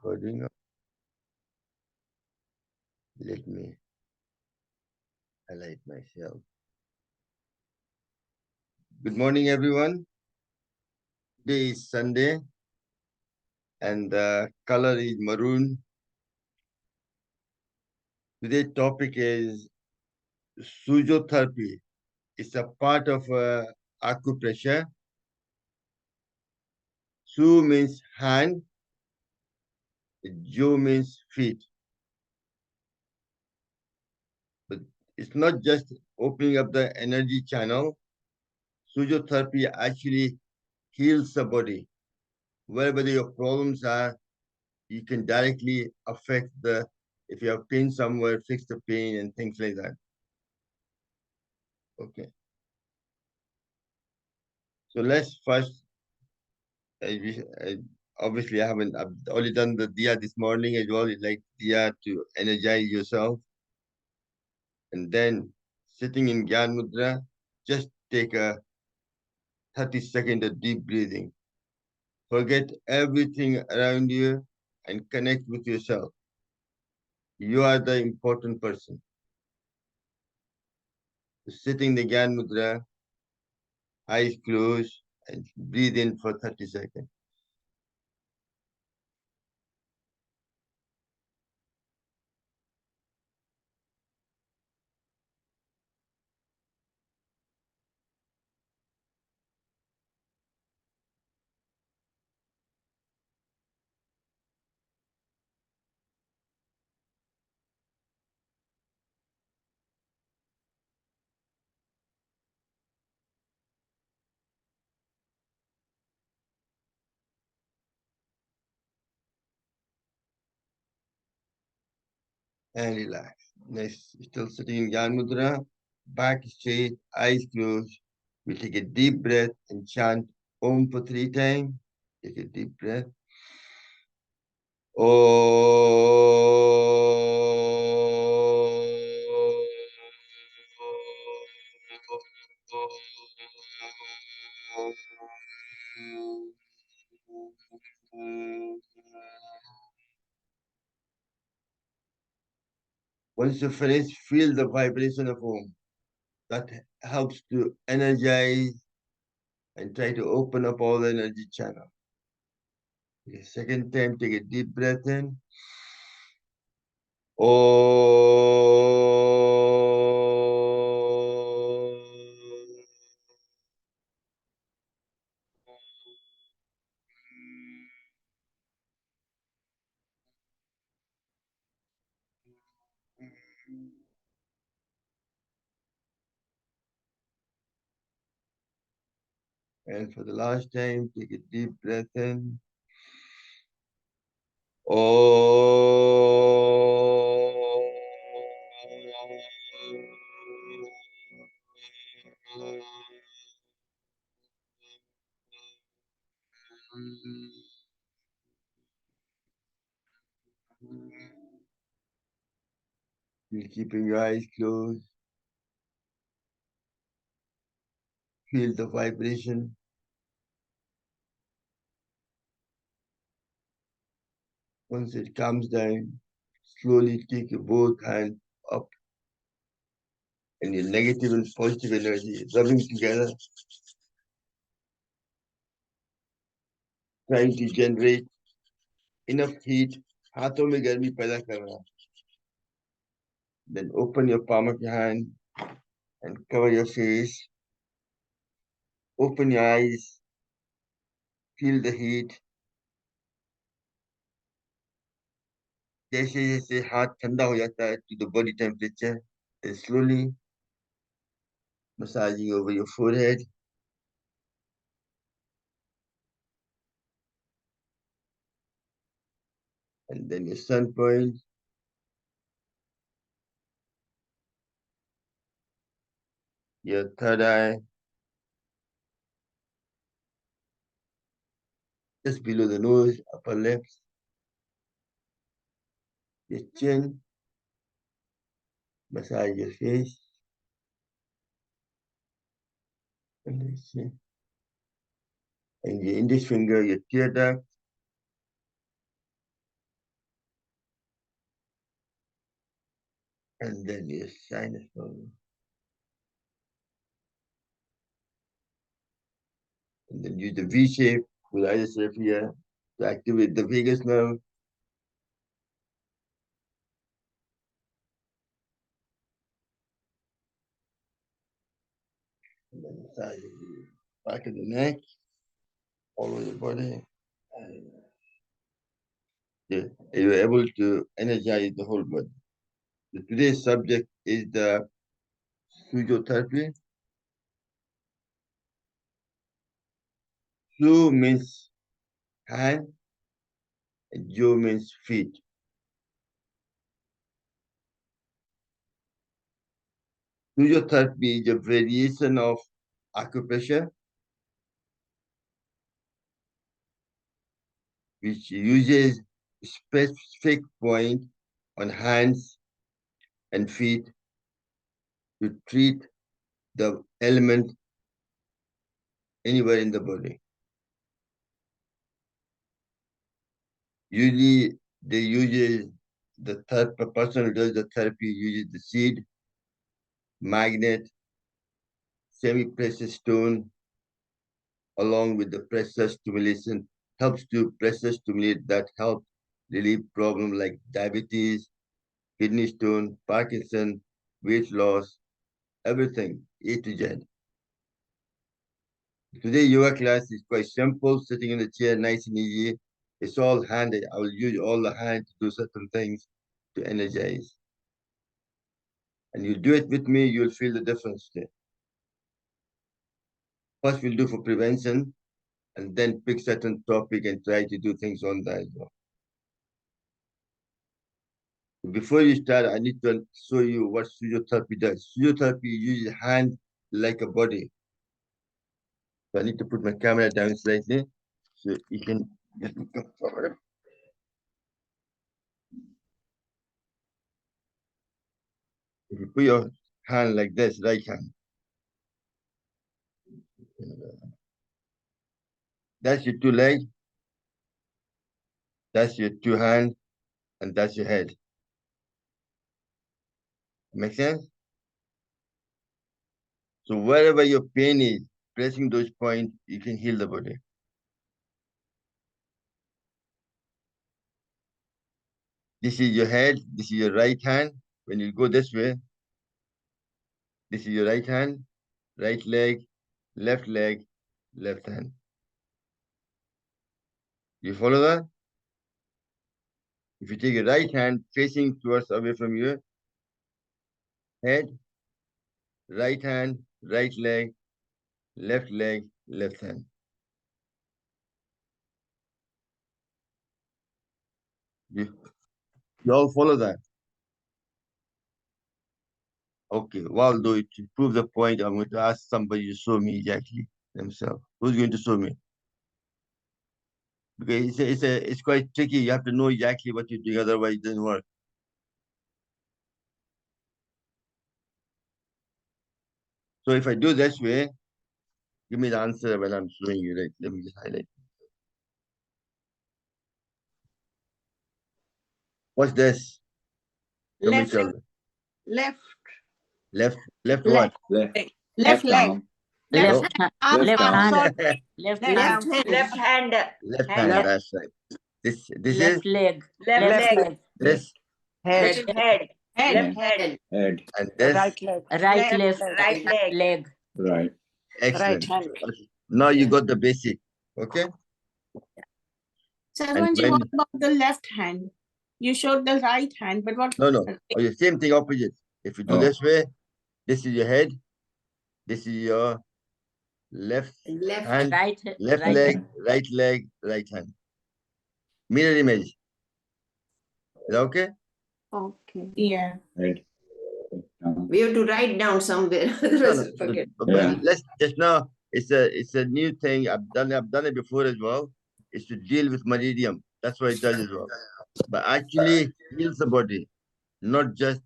recording. Let me highlight myself. Good morning, everyone. Today is Sunday, and the color is maroon. Today's topic is physiotherapy. It's a part of acupressure. Su means hand, jo means feet. But it's not just opening up the energy channel. Physiotherapy actually heals the body. Wherever your problems are, you can directly affect if you have pain somewhere, fix the pain and things like that. Okay. So let's first, obviously I haven't, I've only done the Diya this morning as well. It's like Diya to energize yourself. And then sitting in Gyan Mudra, just take a 30-second of deep breathing. Forget everything around you and connect with yourself. You are the important person. Sitting the Gyan Mudra, eyes closed, and breathe in for 30 seconds. And relax. Nice. Still sitting in Gyan Mudra, back straight, eyes closed. We take a deep breath and chant Om for 3 times. Take a deep breath. Once you finish, feel the vibration of Om. That helps to energize and try to open up all the energy channel. Okay, second time, take a deep breath in. And for the last time, take a deep breath in. You're keeping your eyes closed. Feel the vibration. Once it comes down, slowly take your both hands up and your negative and positive energy rubbing together, trying to generate enough heat. हाथों में गर्मी पैदा करना. Then open your palm of your hand and cover your face. Open your eyes. Feel the heat. जैसे जैसे हाथ ठंडा हो जाता है to the body temperature, then slowly massaging over your forehead. And then your sun point. Your third eye. Just below the nose, upper lips. Your chin. Massage your face. And your chin. And your index finger, your tear duct. And then you shine it slowly. And then use the V shape with either shape here to activate the vagus nerve. And then massage the back of the neck, all over the body. And you're able to energize the whole body. So today's subject is the physiotherapy. Su means hand and Jo means feet. Physiotherapy is a variation of acupressure which uses specific point on hands and feet to treat the element anywhere in the body. Usually they use the person who does the therapy uses the seed, magnet, semi-precious stone, along with the pressure stimulation, helps to pressure stimulate that help relieve problems like diabetes, kidney stone, Parkinson, weight loss, everything, A to Z. Today yoga class is quite simple, sitting in the chair, nice and easy. It's all handed. I will use all the hand to do certain things to energize. And you do it with me, you'll feel the difference there. First we'll do for prevention, and then pick certain topic and try to do things on that as well. Before you start, I need to show you what physiotherapy does. Physiotherapy uses hand like a body. So I need to put my camera down slightly so you can get me forward. If you put your hand like this, right hand, that's your two legs, that's your two hands, and that's your head. Make sense? So wherever your pain is, pressing those points, you can heal the body. This is your head, this is your right hand. When you go this way, this is your right hand, right leg, left hand. You follow that? If you take your right hand facing towards away from your head, right hand, right leg, left hand. You all follow that? Okay, while though to prove the point, I'm going to ask somebody to show me exactly themselves. Who's going to show me? Because it's quite tricky. You have to know exactly what you're doing, otherwise it doesn't work. So if I do this way, give me the answer when I'm showing you. Right? Let me just highlight. What's this? Left, Left what? left leg. No. Left arm. Sorry. Left Left hand. hand. hand. Left hand, that's right. This Left is leg. Left leg. this Head. Head. Left head. and this. Right leg. Right left. Right leg. Leg. Right. Excellent. Right hand. Now you got the basic. Okay. Sarvanji, when- what about the left hand? You showed the right hand, but what? No. Oh, the same thing opposite. If you do Oh. this way, this is your head. This is your left hand, Right. left right leg, right hand. Mirror image. Is that okay? Okay. Yeah. Right. We have to write down somewhere. Otherwise, forget. But Yeah. let's just now. It's a new thing. I've done it before as well. Is to deal with meridium. That's what it does as well. But actually heals the body, not just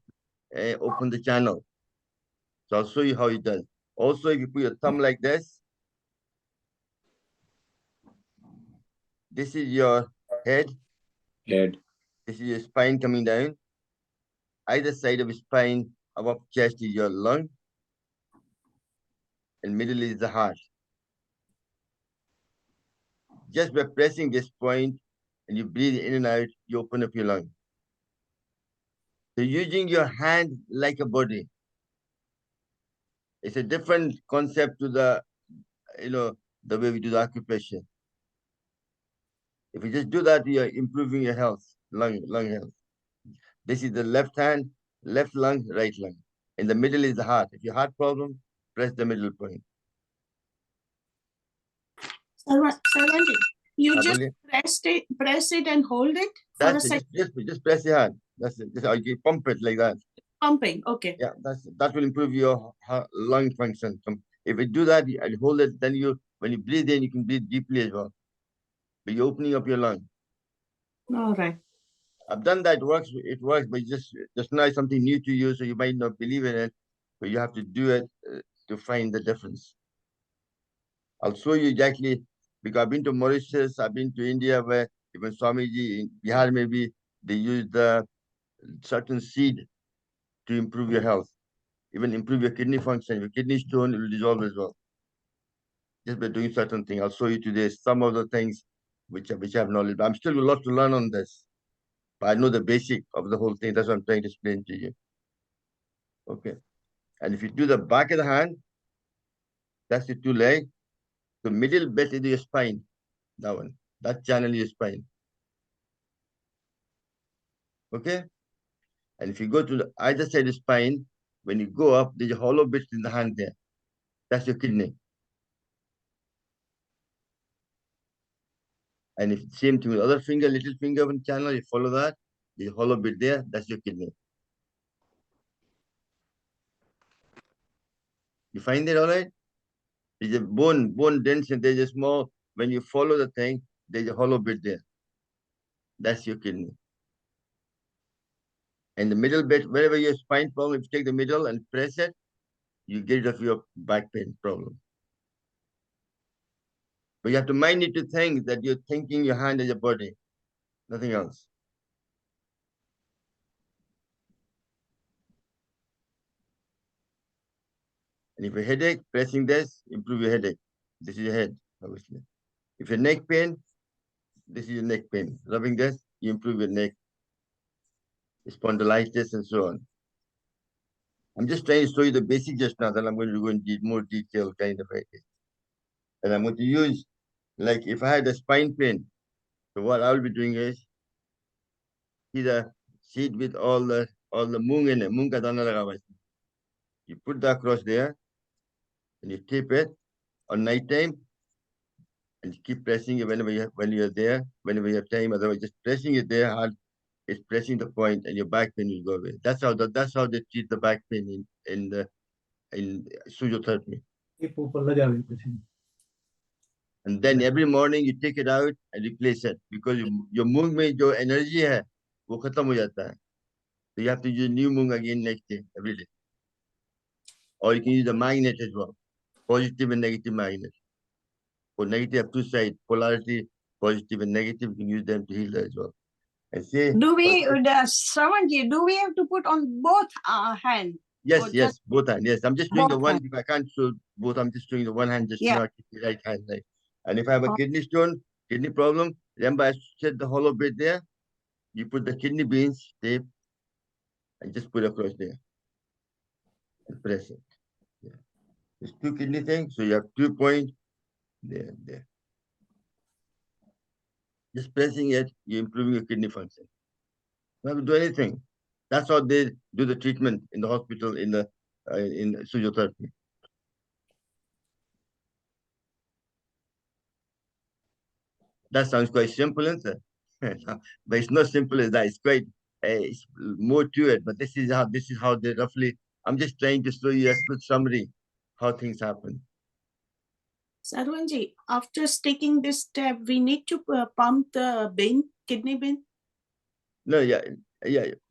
open the channel. So I'll show you how it does. Also, if you put your thumb like this is your head. Head. This is your spine coming down. either side of the spine, above chest is your lung, and middle is the heart. Just by pressing this point and you breathe in and out, you open up your lung. So using your hand like a body. It's a different concept to the, the way we do the acupressure. If you just do that, you're improving your health, lung health. This is the left hand, left lung, right lung. In the middle is the heart. If you heart problem, press the middle point. Sarvanji, you हाँ, just बोलिए. press it and hold it for a That's it. second. Just press your hand. That's it. Just you pump it like that. Pumping, okay. Yeah, that will improve your lung function. If you do that and hold it, then when you breathe in, you can breathe deeply as well. But you're opening up your lung. All right. I've done that. It works, but just now it's something new to you, so you might not believe in it, but you have to do it to find the difference. I'll show you exactly, because I've been to Mauritius, I've been to India, where even Swamiji in Bihar, maybe they use the certain seed to improve your health, even improve your kidney function. Your kidney stone will dissolve as well, just by doing certain things. I'll show you today some of the things which I have knowledge. I'm still a lot to learn on this, but I know the basic of the whole thing. That's what I'm trying to explain to you. Okay. And if you do the back of the hand, that's the two legs. The middle bit is your spine. That one. That channel is your spine. Okay? And if you go to the either side of the spine, when you go up, there's a hollow bit in the hand there. That's your kidney. And if same thing with other finger, little finger one channel, you follow that, there's a hollow bit there, that's your kidney. You find it all right? There's a bone dense, and there's a small, when you follow the thing, there's a hollow bit there. That's your kidney. And the middle bit, wherever your spine problem, if you take the middle and press it, you get rid of your back pain problem. But you have to mind it to think that you're thinking your hand is a body, nothing else. And if you headache, pressing this, improve your headache. This is your head, obviously. If your neck pain, this is your neck pain. Rubbing this, you improve your neck, spondylitis, and so on. I'm just trying to show you the basic just now, then I'm going to go into more detail kind of way. And I'm going to use, like if I had a spine pain, so what I'll be doing is, see the seed with all the mung in it, mung ka dana laga hua hai. You put that across there, and you tape it on night time, and you keep pressing it whenever you're there, whenever you have time. Otherwise, just pressing it there hard, it's pressing the point, and your back pain will go away. That's how they treat the back pain in physiotherapy. And then every morning you take it out and replace it, because your mung mein jo energy hai, wo khatam ho jata hai. So you have to use new mung again next day, every day. Or you can use a magnet as well, positive and negative magnet. For negative, have two sides, polarity, positive and negative. You can use them to heal that as well. And say, Sarvanji, do we have to put on both hands? yes, both hands. Yes, I'm just doing the both one. hands. If I can't show both, I'm just doing the one hand just Yeah. now, keep the right hand. Right. And if I have a Oh. kidney stone, kidney problem, remember I said the hollow bit there. You put the kidney beans tape and just put across there and press it. Yeah. There's two kidney things, so you have 2 points there. Just pressing it, you're improving your kidney function. You don't have to do anything. That's how they do the treatment in the hospital in physiotherapy. That sounds quite simple, isn't it? But it's not simple as that. It's quite it's more to it. But this is how they roughly. I'm just trying to show you a quick summary how things happen. Sarvanji, after taking this step, we need to pump the kidney bin. No, yeah.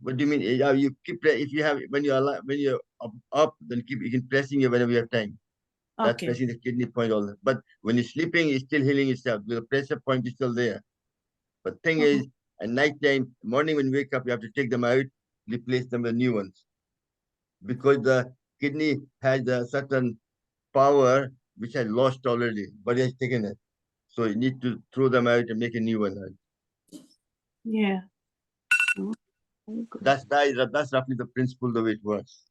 What do you mean? Yeah, you keep if you have when you're up, then you can pressing it whenever you have time. That's Okay. pressing the kidney point all. But when you're sleeping, it's still healing itself. The pressure point is still there. But thing is, at night time, morning when you wake up, you have to take them out, replace them with new ones. Because the kidney has a certain power which has lost already, but it has taken it. So you need to throw them out and make a new one. Yeah. Oh, very good. That's roughly the principle the way it works.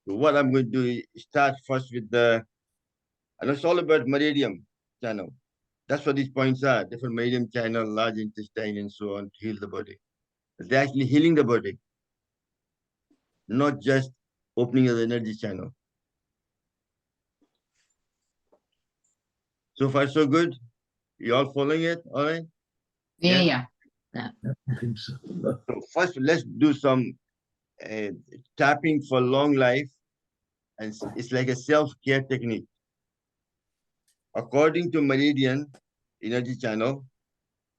So what I'm going to do is start first with and it's all about meridian channel. That's what these points are, different meridian channel, large intestine, and so on, to heal the body. They're actually healing the body, not just opening of the energy channel. So far, so good? You all following it? All right? Yeah. I think so. So first, let's do some tapping for long life. And it's like a self-care technique. According to meridian energy channel,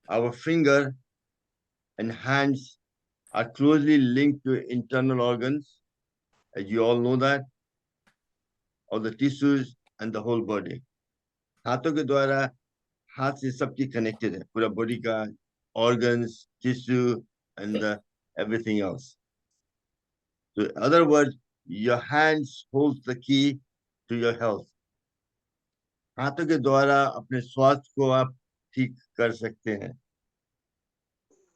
our finger and hands are closely linked to internal organs, as you all know that, or the tissues and the whole body. हाथों के द्वारा हाथ से सब चीज connected है, पूरा body का organs, tissue, and everything else. So in other words, your hands holds the key to your health. हाथों के द्वारा अपने स्वास्थ्य को आप ठीक कर सकते हैं.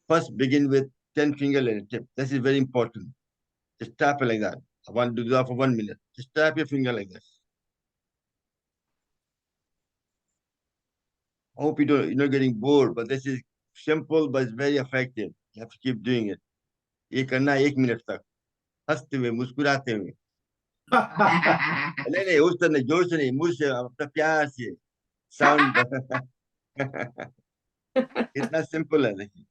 First, begin with 10 finger tip. This is very important. Just tap it like that. I want to do that for 1 minute. Just tap your finger like this. I hope you're not getting bored, but this is simple, but it's very effective. You have to keep doing it. ये करना 1 minute तक, हंसते हुए, मुस्कुराते हुए. नहीं, उस तरह जोर से नहीं, मुंह से, अपना प्यार से, sound. इतना simple है, देखिए.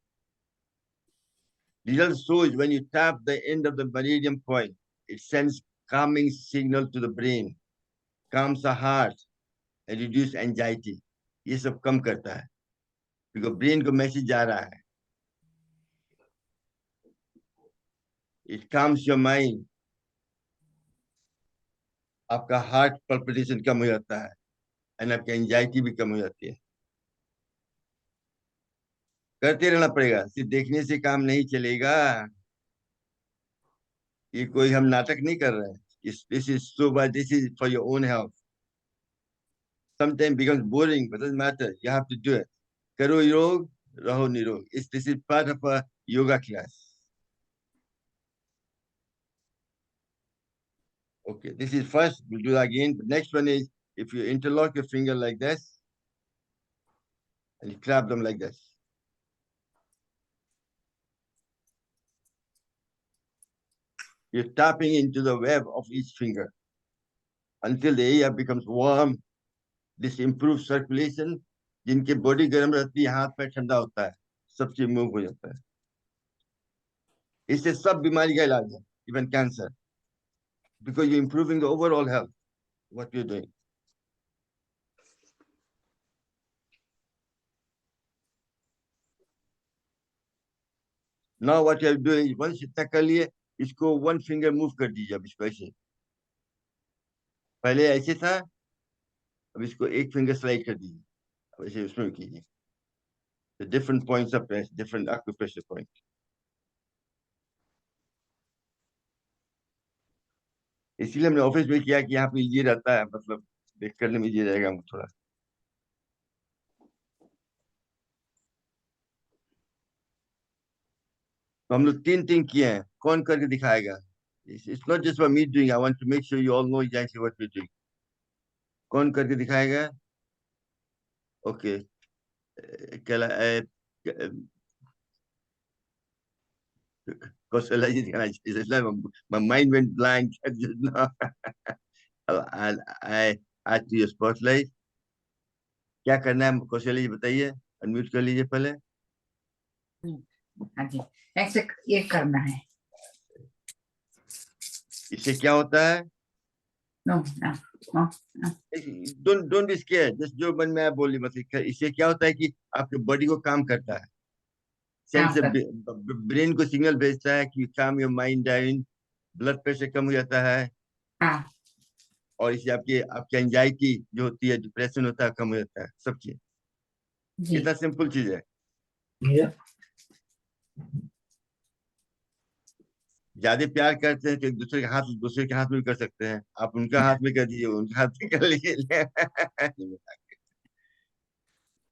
Result shows when you tap the end of the meridian point, it sends calming signal to the brain, calms the heart, and reduce anxiety. ये सब कम करता है, because brain को message जा रहा है. It calms your mind. आपका heart palpitation कम हो जाता है, and आपकी anxiety भी कम हो जाती है. करते रहना पड़ेगा, सिर्फ देखने से काम नहीं चलेगा. ये कोई हम नाटक नहीं कर रहे हैं. This is so bad. This is for your own health. Sometimes it becomes boring, but it doesn't matter. You have to do it. Karo yog, raho nirog. This is part of a yoga class. Okay, this is first. We'll do that again. The next one is if you interlock your finger like this and you clap them like this. You're tapping into the web of each finger until the area becomes warm. This improves circulation. जिनके body गर्म रहती है, हाथ पैर ठंडा होता है, सब चीज move हो जाता है. इससे सब बीमारी का इलाज है, even cancer, because you're improving the overall health. What you're doing. Now what you have to do is once इतना कर लिए, इसको one finger move कर दीजिए. अब इसको ऐसे, पहले ऐसे था, अब इसको एक finger slide कर दीजिए. अब ऐसे उसमें कीजिए. The different points of pressure, different acupressure points. इसीलिए हमने ऑफिस में किया कि यहाँ पे इजी रहता है, मतलब देख करने में इजी रहेगा थोड़ा. तो हम लोग 3 किए हैं. कौन करके दिखाएगा? It's not just about me doing. I want to make sure you all know exactly what we're doing. कौन करके दिखाएगा? Okay. My mind went blank. I add to your spotlight. क्या करना है कौशल्या जी बताइए. अनम्यूट कर लीजिए पहले. हाँ जी, ऐसे ये करना है. इससे क्या होता है? No. Don't be scared. Just जो मन में आया बोलिए. मतलब इससे क्या होता है कि आपके बॉडी को काम करता है. सेंस ब्रेन को सिग्नल भेजता है कि calm your mind down, blood pressure कम हो जाता है. हाँ. और इससे आपकी एंजाइटी जो होती है, डिप्रेशन होता है, कम हो जाता है. सब चीज कितना सिंपल चीज है. Yeah. ज्यादा प्यार करते हैं तो एक दूसरे के हाथ में भी कर सकते हैं। आप उनका हाथ में कर दीजिए, उनका हाथ में कर लीजिए।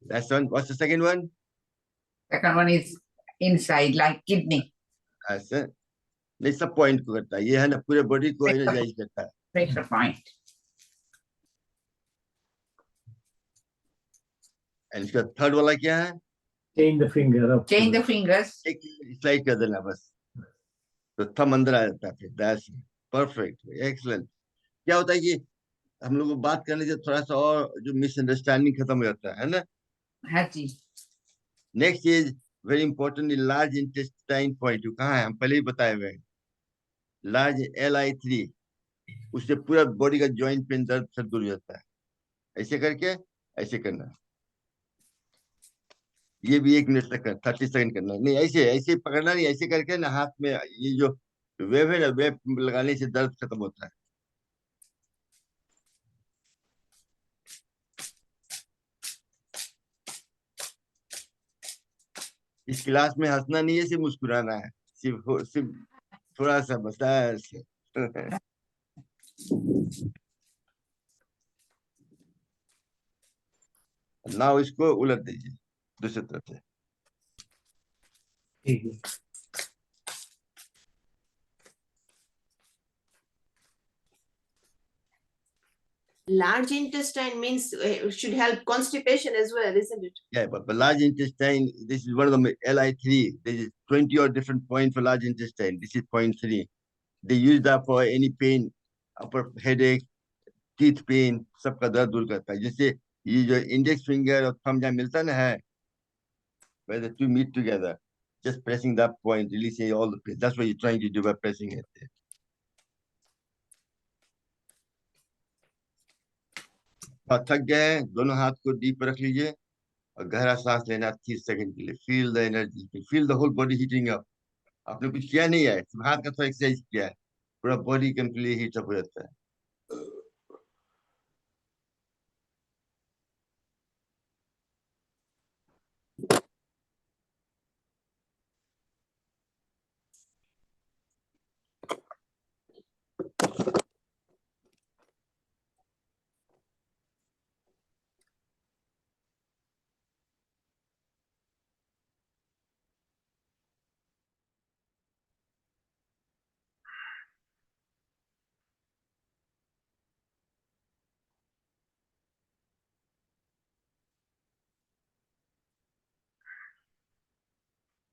That's one. What's the second one? Second one is inside, like kidney. ऐसे नहीं, सब पॉइंट को करता है, ये है ना, पूरे बॉडी को एनर्जाइज करता है। Pressure point. एंड इसका थर्ड वाला क्या है? Change the finger up. Change the fingers. एक स्लाइड कर देना बस, तो थंब अंदर आ जाता है फिर। That's perfect, excellent. क्या होता है कि हम लोग को बात करने से थोड़ा सा और जो मिसअंडरस्टैंडिंग खत्म हो जाता है ना। हाँ जी। Next is very important, large intestine point कहाँ है? हम पहले ही बताए हुए हैं, लार्ज LI3, उससे पूरा बॉडी का जॉइंट पेन दर्द सब दूर हो जाता है। ऐसे करके ऐसे करना, ये भी 1 मिनट तक 30 सेकंड करना है। नहीं, ऐसे ऐसे पकड़ना नहीं, ऐसे करके ना हाथ में ये जो वेव है ना, वेव लगाने से दर्द खत्म होता है। इस क्लास में हंसना नहीं है, सिर्फ मुस्कुराना है, सिर्फ थोड़ा सा बस ऐसे। नाउ इसको उलट दीजिए दूसरी तरफ से। Large intestine means should help constipation as well, isn't it? Yeah, but large intestine, this is one of the LI3. There is 20 or different points for large intestine. This is point 3. They use that for any pain, upper headache, teeth pain, सबका दर्द दूर करता है। जैसे ये जो index finger और thumb जहाँ मिलता ना है, where the two meet together, just pressing that point, releasing all the pain. That's what you're trying to do by pressing it. और थक गए हैं, दोनों हाथ को डीप रख लीजिए और गहरा सांस लेना 30 सेकंड के लिए। Feel the energy, feel the whole body heating up. आपने कुछ किया नहीं है, सिर्फ हाथ का थोड़ा एक्सरसाइज किया है, पूरा बॉडी कंप्लीटली हीट अप हो जाता है।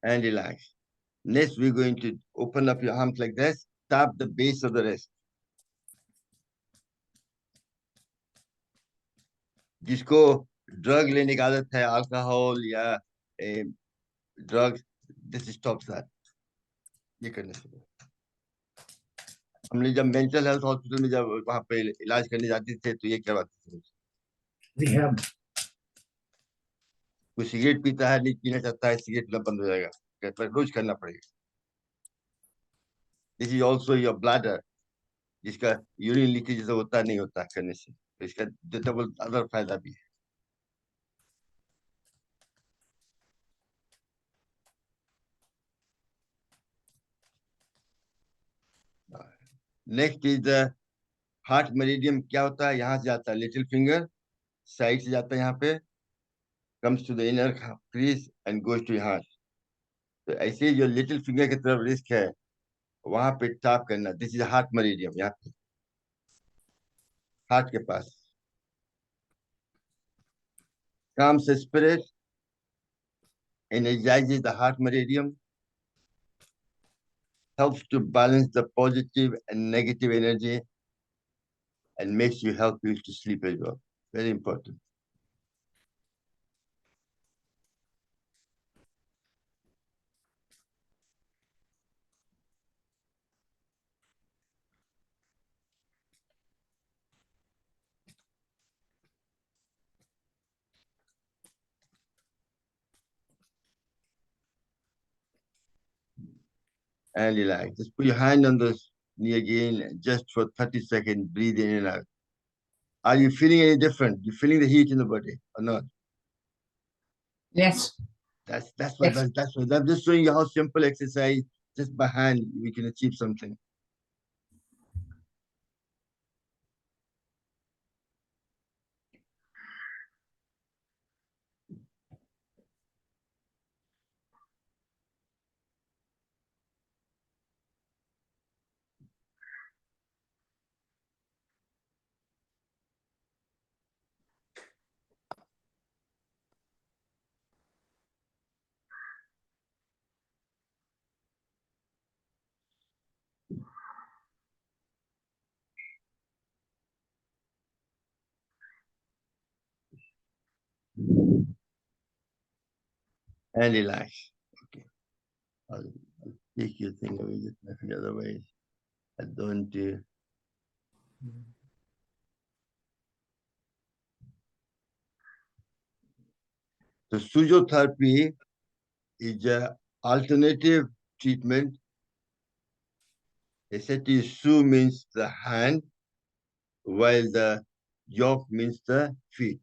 And relax. Next, we're going to open up your arms like this, tap the base of the wrist. जिसको ड्रग लेने की आदत है, अल्कोहल या ड्रग्स, दिस स्टॉप्स दैट। ये करने से हमने जब मेंटल हेल्थ हॉस्पिटल में जब वहां पे इलाज करने जाते थे तो ये करवाते थे। Rehab. कोई सिगरेट पीता है, नहीं पीना चाहता है, सिगरेट पीना बंद हो जाएगा, पर रोज करना पड़ेगा। This is also your bladder, जिसका यूरिन लीकेज जैसा होता है, नहीं होता करने से, तो इसका डबल अदर फायदा भी है। Next is the heart meridiem. क्या होता है? यहाँ से जाता है लिटिल फिंगर, साइड से जाता है यहाँ पे, comes to the inner crease and goes to heart. तो ऐसे जो लिटिल फिंगर की तरफ रिस्क है, वहां पे टैप करना। दिस इज हार्ट मेरिडियम, यहाँ पे हार्ट के पास। calms the spirit, energizes the heart meridian, helps to balance the positive and negative energy, and makes you help you to sleep as well. Very important. And relax. Just put your hand on the knee again, just for 30 seconds, breathe in and out. Are you feeling any different? You feeling the heat in the body or not? Yes. That's Yes. what I'm just showing you how simple exercise just by hand, we can achieve something. And relax. Okay. I'll take your thing away just the other way. I don't do. The physiotherapy is an alternative treatment. They said to Su means the hand, while the Yok means the feet.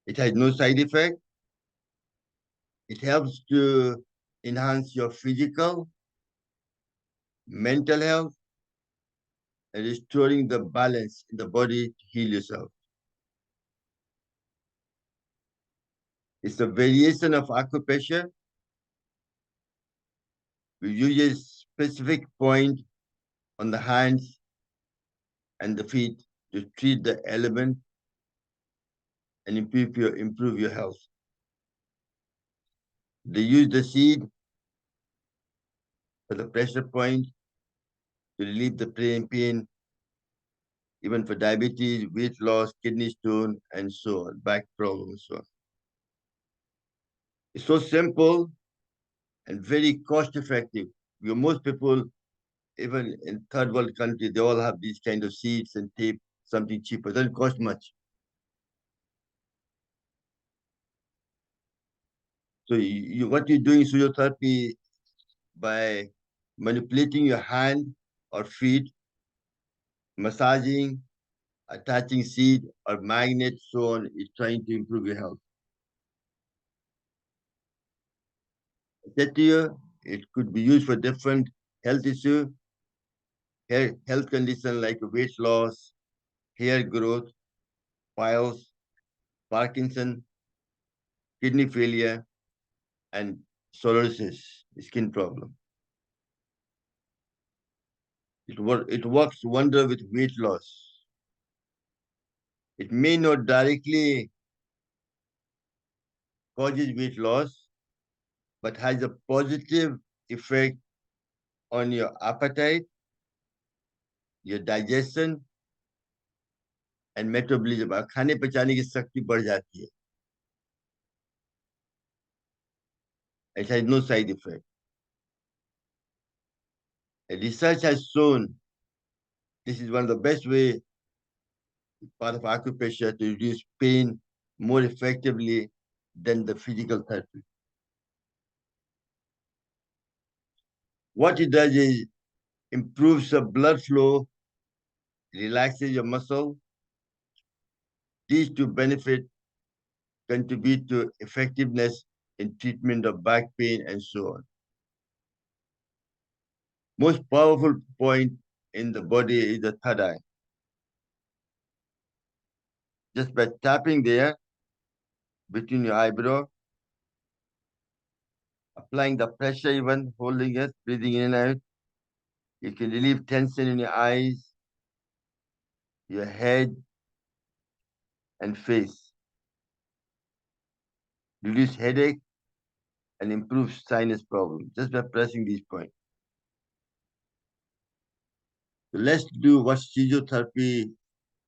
It has no side effect. It helps to enhance your physical, mental health, and restoring the balance in the body to heal yourself. It's a variation of acupressure. We use a specific point on the hands and the feet to treat the element and improve your health. They use the seed for the pressure point to relieve the pain, even for diabetes, weight loss, kidney stone, and so on, back problems, so on. It's so simple and very cost effective. Because most people, even in third world countries, they all have these kind of seeds and tape, something cheaper. It doesn't cost much. So what you're doing physiotherapy by manipulating your hand or feet, massaging, attaching seed or magnet, so on, is trying to improve your health. I said to you, it could be used for different health issues, health conditions like weight loss, hair growth, piles, Parkinson, kidney failure, and psoriasis, skin problem. It works wonder with weight loss. It may not directly causes weight loss, but has a positive effect on your appetite, your digestion, and metabolism. खाने पचाने की शक्ति बढ़ जाती है. It has no side effect. Research has shown this is one of the best way, part of acupressure, to reduce pain more effectively than the physical therapy. What it does is improves the blood flow, relaxes your muscle. These two benefits contribute to effectiveness in treatment of back pain and so on. Most powerful point in the body is the third eye. Just by tapping there between your eyebrow, applying the pressure, even holding it, breathing in and out, you can relieve tension in your eyes, your head, and face. Reduce headache and improve sinus problems just by pressing these points. So let's do what physiotherapy,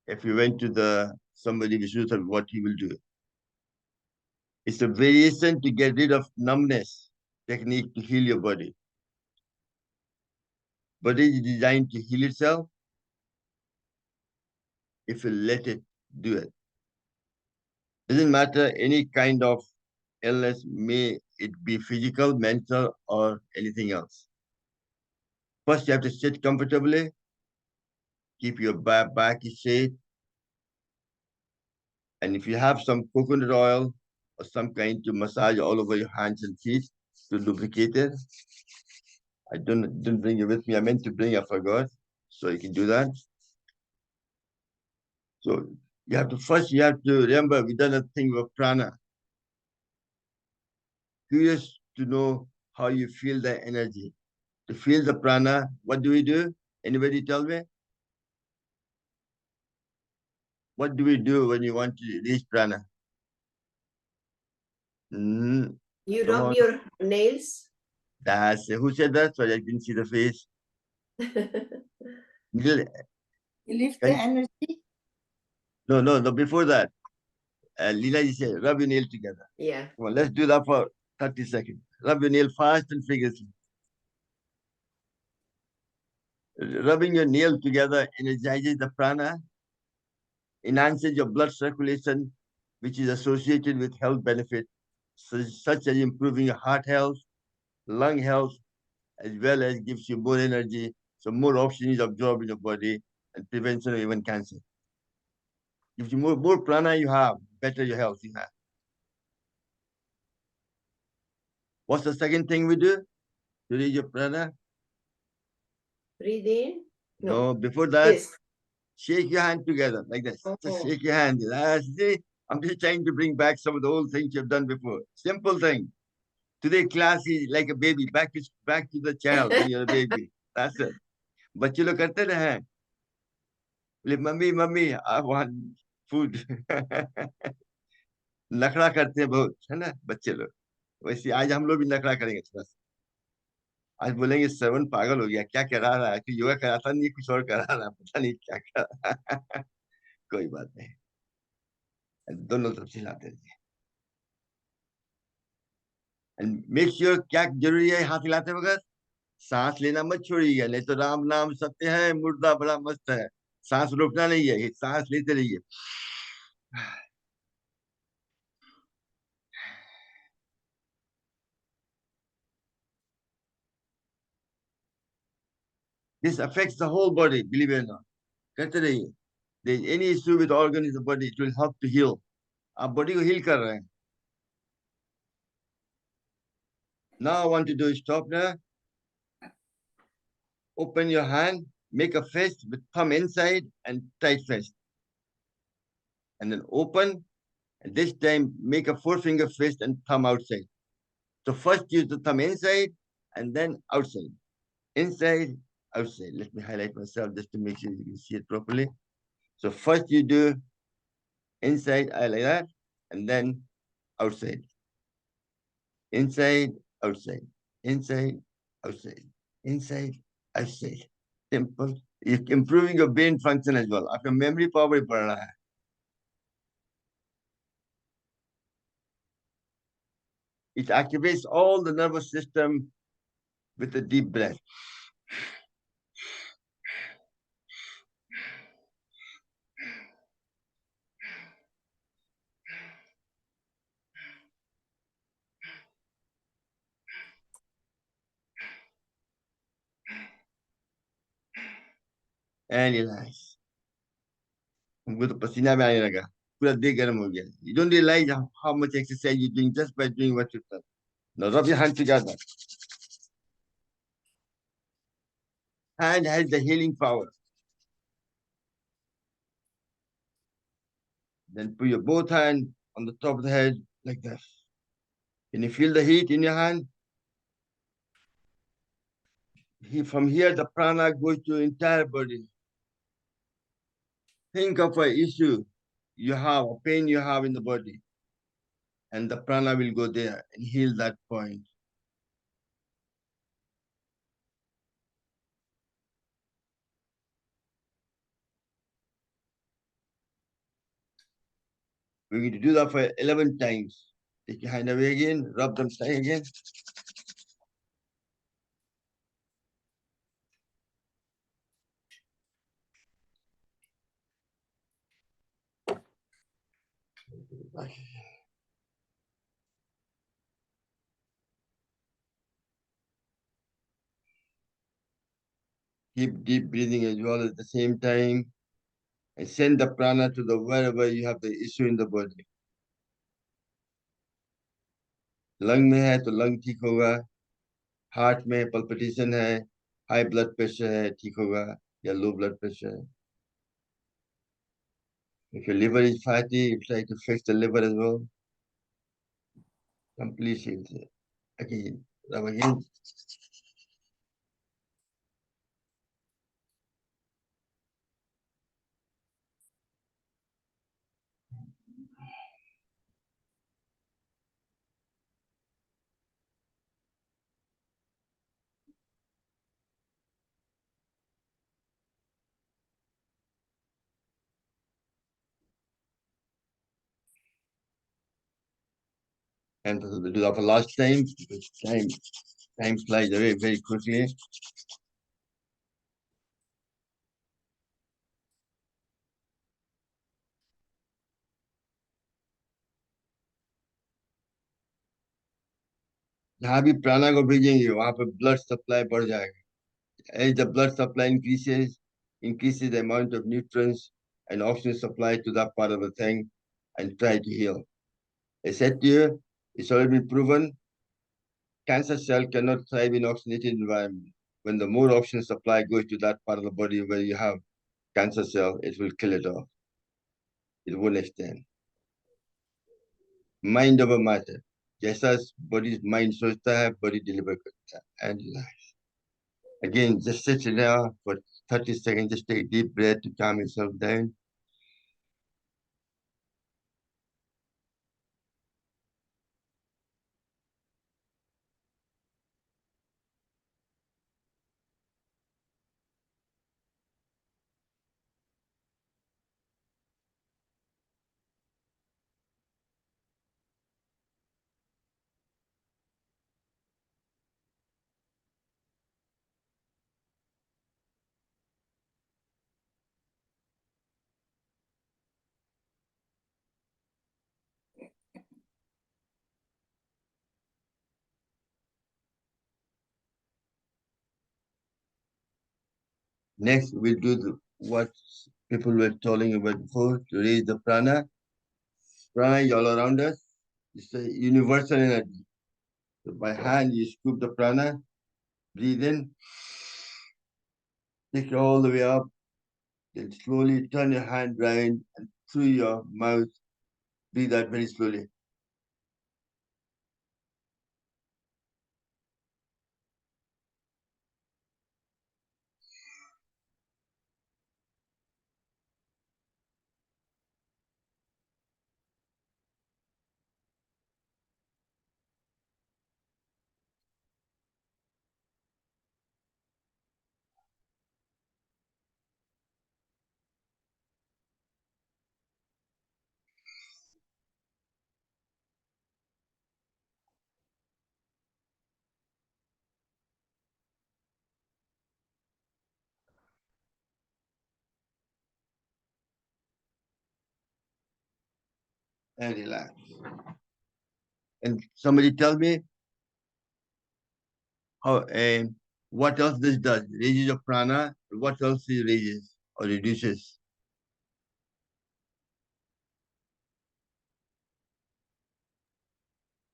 if you went to somebody with physiotherapy, what he will do. It's a variation to get rid of numbness technique to heal your body. Body is designed to heal itself if you let it do it. Doesn't matter any kind of illness, may it be physical, mental, or anything else. First, you have to sit comfortably, keep your back straight, and if you have some coconut oil or some kind to massage all over your hands and feet, to lubricate it. I didn't bring it with me. I meant to bring, I forgot. So you can do that. So you have to remember, we done a thing with prana. Curious to know how you feel the energy. To feel the prana, what do we do? Anybody tell me? What do we do when you want to release prana? You Come rub on. your nails. That's it. Who said that? Sorry, I didn't see the face. Neil, Lift the Can- energy. no, before that. Leela, you said, rub your nail together. Yeah. Come on, let's do that for 30 seconds. Rub your nail fast and vigorously. Rubbing your nail together energizes the prana, enhances your blood circulation, which is associated with health benefits, such as improving your heart health, lung health, as well as gives you more energy, so more oxygen is absorbed in your body and prevention of even cancer. If you more prana you have, better your health you have. What's the second thing we do to raise your prana? Breathe in. No, before that, This. shake your hand together like this. Just Oh. shake your hand. See, I'm just trying to bring back some of the old things you've done before. Simple thing. Today class is like a baby, back to the child when you're a baby. That's it. बच्चे लोग करते रहे बोले mummy I want food. नखरा करते हैं बहुत है ना बच्चे लोग वैसे आज हम लोग भी नखरा करेंगे थोड़ा सा आज बोलेंगे श्रवण पागल हो गया क्या करा रहा है कि योगा कराता नहीं कुछ और करा रहा है पता नहीं क्या कर रहा है कोई बात नहीं दोनों तरफ चिल्लाते रहिए एंड मेक श्योर क्या जरूरी है हाथ हिलाते वक्त सांस लेना मत छोड़िएगा नहीं तो राम नाम सत्य है मुर्दा बड़ा मस्त है सांस रोकना नहीं है सांस लेते रहिए This affects the whole body, believe it or not. करते रहिए. There's any issue with organ in the body, it will help to heal. आप body को heal कर रहे हैं. Now I want to do stop now. Open your hand, make a fist with thumb inside and tight fist. And then open, and this time make a 4-finger fist and thumb outside. So first use the thumb inside and then outside. Inside, outside. Let me highlight myself just to make sure you can see it properly. So first you do inside, like that, and then outside. Inside, outside. Inside, outside. Inside, outside. Simple. You're improving your brain function as well. आपका memory power बढ़ रहा है. It activates all the nervous system with a deep breath. And relax. हमको तो पसीना भी आने लगा पूरा देह गर्म हो गया. You don't realize how much exercise you're doing just by doing what you've done. Now rub your hands together. Hand has the healing power. Then put your both hands on the top of the head like this. Can you feel the heat in your hand? From here, the prana goes to the entire body. Think of an issue you have, a pain you have in the body, and the prana will go there and heal that point. We're going to do that for 11 times. Take your hand away again, rub them tight again. Keep deep breathing as well at the same time. And send the prana to the wherever you have the issue in the body. Lung में है तो lung ठीक होगा, heart में palpitation है, high blood pressure है, ठीक होगा, या लो ब्लड प्रेशर है. If your liver is fatty, you try to fix the liver as well. Completely. Again, rub again. And we'll do that for last time, because time flies away very quickly. जहाँ भी प्राणा को भेजेंगे वहां पर blood supply बढ़ जाएगा. As the blood supply increases the amount of nutrients and oxygen supply to that part of the thing, and try to heal. I said to you, it's already been proven, cancer cell cannot thrive in oxygenated environment. When the more oxygen supply goes to that part of the body where you have cancer cell, it will kill it off. It won't extend. Mind over matter. जैसा body mind सोचता है, body deliver करता है. And life. Again, just sit there for 30 seconds, just take a deep breath to calm yourself down. Next, we'll do what people were telling about before, to raise the prana. Prana is all around us. It's a universal energy. So by hand, you scoop the prana, breathe in, take it all the way up, then slowly turn your hand round and through your mouth, breathe out very slowly. And relax. And somebody tell me how what else this does? Raises your prana. What else it raises or reduces?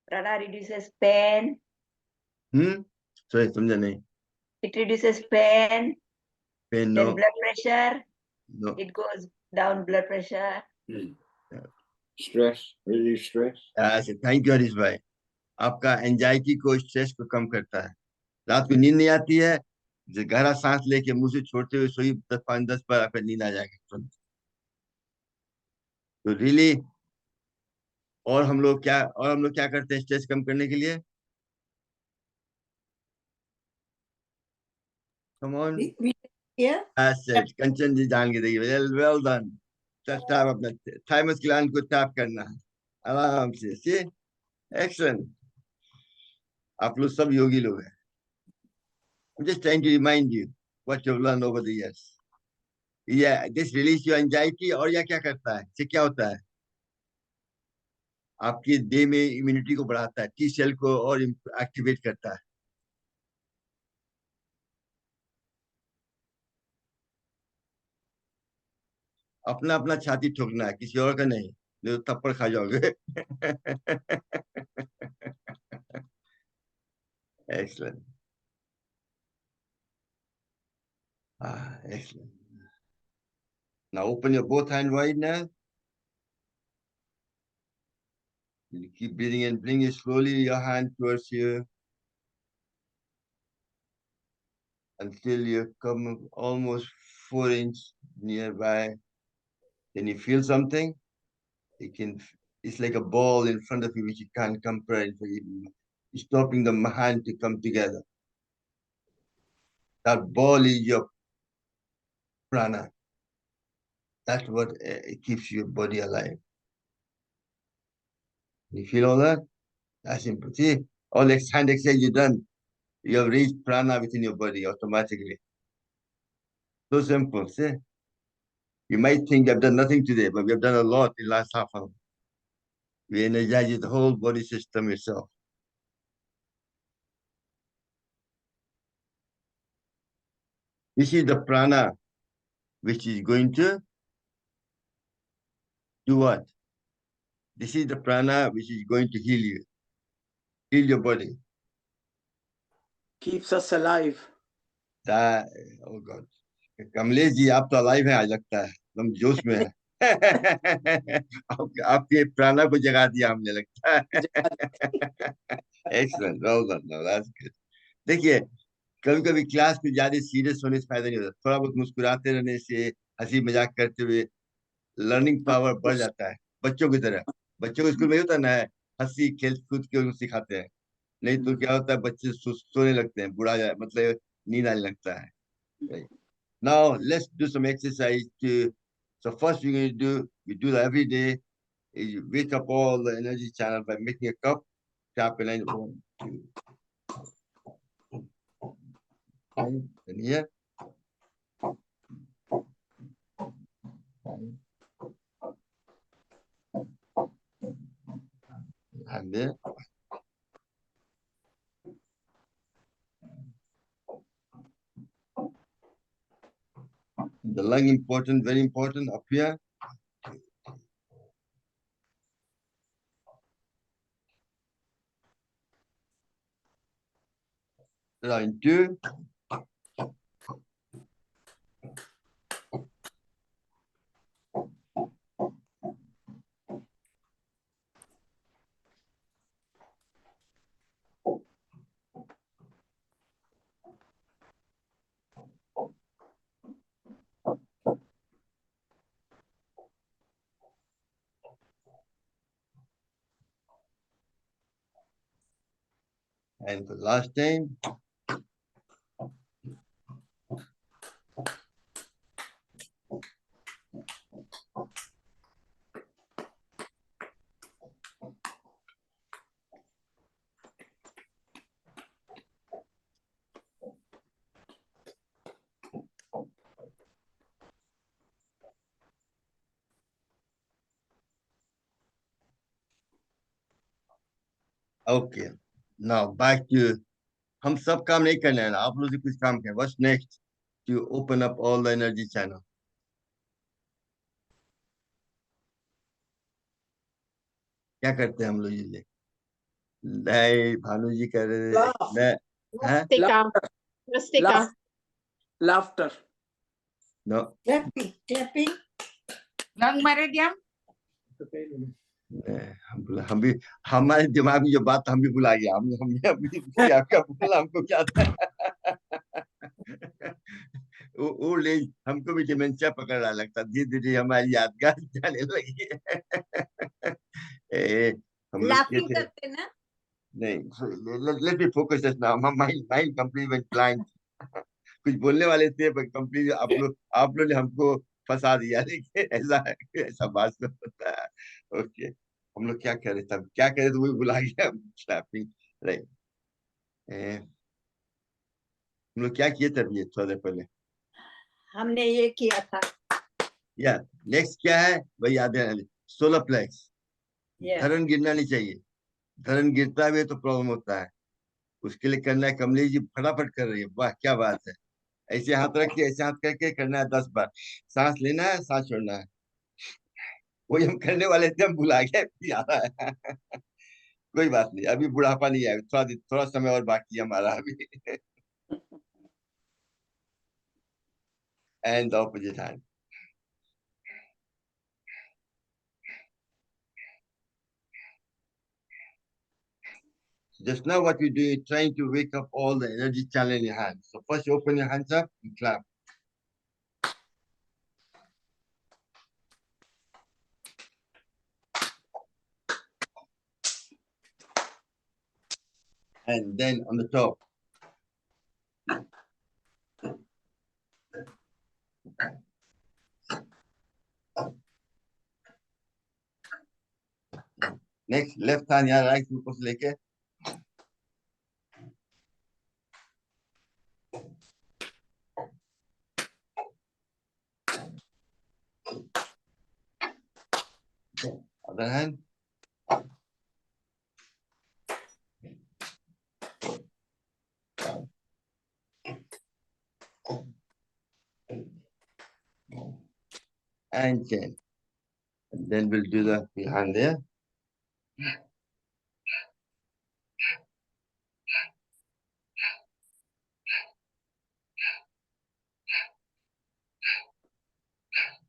Prana reduces pain. Sorry, समझा नहीं. It reduces pain. Pain, Then no, blood pressure. no. It goes down blood pressure. Stress, relieve stress. Thank you, Harish भाई. आपका anxiety को, stress को कम करता है. रात को नींद नहीं आती है, गहरा सांस लेके मुंह से छोड़ते हुए सोई 5-10 बार, आपका नींद आ जाएगा. तो रियली, और हम लोग क्या करते हैं स्ट्रेस कम करने के लिए? Come on. Yeah. कंचन जी जान के देखिए. Well done. टैप अपना थाइमस ग्लैंड को टैप करना है आराम से. सी एक्शन. आप लोग सब योगी लोग हैं. I'm just trying to remind you what you've learned over the years. Yeah, this release your anxiety. और यह क्या करता है? इससे क्या होता है? आपकी देह में इम्यूनिटी को बढ़ाता है, टी सेल को और एक्टिवेट करता है. अपना अपना छाती ठोकना है, किसी और का नहीं. नहीं तो थप्पड़ खा जाओगे. Excellent. Excellent. Now open your both hand wide now. You keep breathing and bring it slowly your hand towards you until you come almost 4 inches nearby. Can you feel something? It's like a ball in front of you which you can't comprehend. Stopping the hand to come together. That ball is your prana. That's what keeps your body alive. You feel all that? That's simple. See, all hand exercise you done, you have raised prana within your body automatically. So simple. See? You might think you have done nothing today, but we have done a lot in the last half hour. We energize the whole body system itself. This is the prana which is going to do what? This is the prana which is going to heal you. Heal your body. Keeps us alive. Oh God. Kamlesh ji आप तो alive हैं आज लगता है एकदम जोश में है आपके प्राणा को जगा दिया हमने लगता है excellent well done no that's good देखिए कभी कभी क्लास में ज्यादा सीरियस होने से फायदा नहीं होता थोड़ा बहुत मुस्कुराते रहने से हंसी मजाक करते हुए लर्निंग पावर बढ़ जाता है बच्चों की तरह बच्चों को स्कूल में होता ना है हंसी खेल कूद के उनको सिखाते हैं नहीं तो क्या होता है बच्चे सोने लगते हैं बुढ़ा जाए मतलब नींद आने लगता है Now let's do some exercise so first we're going to we do that every day is you wake up all the energy channel by making a cup, tap and 1, 2, and here. And there. The lung important, very important up here. Line 2. And the last time. Okay. Now back to हम सब काम नहीं करना है ना आप लोग कुछ काम करें what's next to open up all the energy channel क्या करते हैं हम लोग ये नहीं भानु जी कर रहे हैं Laughter. no Clapping. Lung meridian. हम भी हमारे दिमाग में जो बात हम भी भुला गया हमने क्या क्या बोला हमको क्या था ओल्ड एज हमको भी डिमेंशिया पकड़ रहा लगता धीरे धीरे हमारी यादगार जाने लगी हम लोग करते ना नहीं let me focus just now my mind completely went blank कुछ बोलने वाले थे पर कंप्लीट आप लोग ने हमको फंसा दिया देखिए ऐसा बात होता है ओके हम लोग क्या कर रहे थे क्या करे तो वही बुला गया क्लैपिंग राइट हम लोग क्या किए थे अभी थोड़ा देर पहले हमने ये किया था या नेक्स्ट क्या है वही याद है सोलर प्लेक्स Yes. धरन गिरना नहीं चाहिए धरन गिरता है तो प्रॉब्लम होता है उसके लिए करना है कमलेश जी फटाफट कर रही है वाह क्या बात है ऐसे हाथ रख के ऐसे हाथ करके करना है 10 बार सांस लेना है सांस छोड़ना है वही हम करने वाले थे हम भुला गए याद आया कोई बात नहीं, अभी बुढ़ापा नहीं है, थोड़ा समय और बाकी है हमारा अभी. And the opposite hand. Just now what we do is trying to wake up all the energy channel in your hands. So first you open your hands up and clap. And then on the top. Next, left hand यहाँ right ऊपर से लेके. Other hand. And chin. And then we'll do the behind there.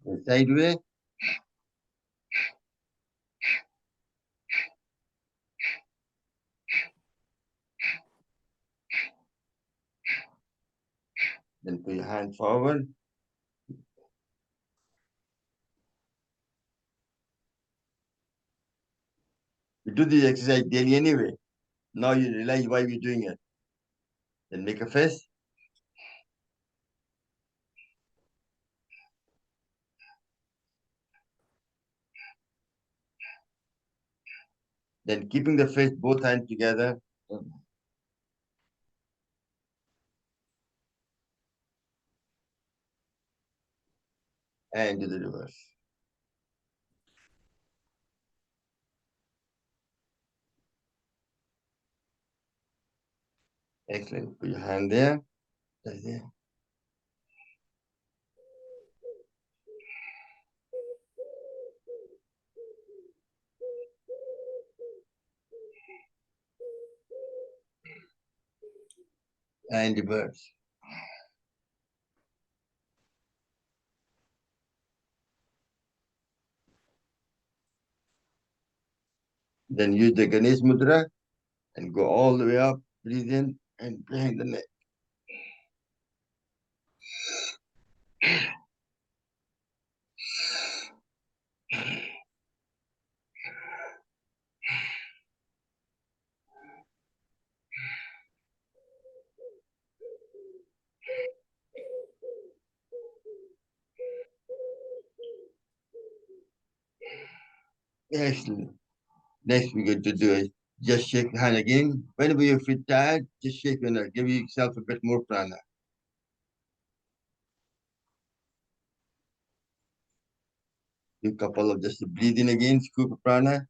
The side way. Then put your hand forward. We do this exercise daily anyway. Now you realize why we're doing it. Then make a fist. Then keeping the fist, both hands together. And do the reverse. Excellent. Put your hand there. Right there. And reverse. Then use the Ganesh Mudra and go all the way up, breathe in and behind the neck. Excellent. Next we're going to do is just shake the hand again. Whenever you feel tired, just shake your neck. Give yourself a bit more prana. Do a couple of just breathing again, scoop of prana.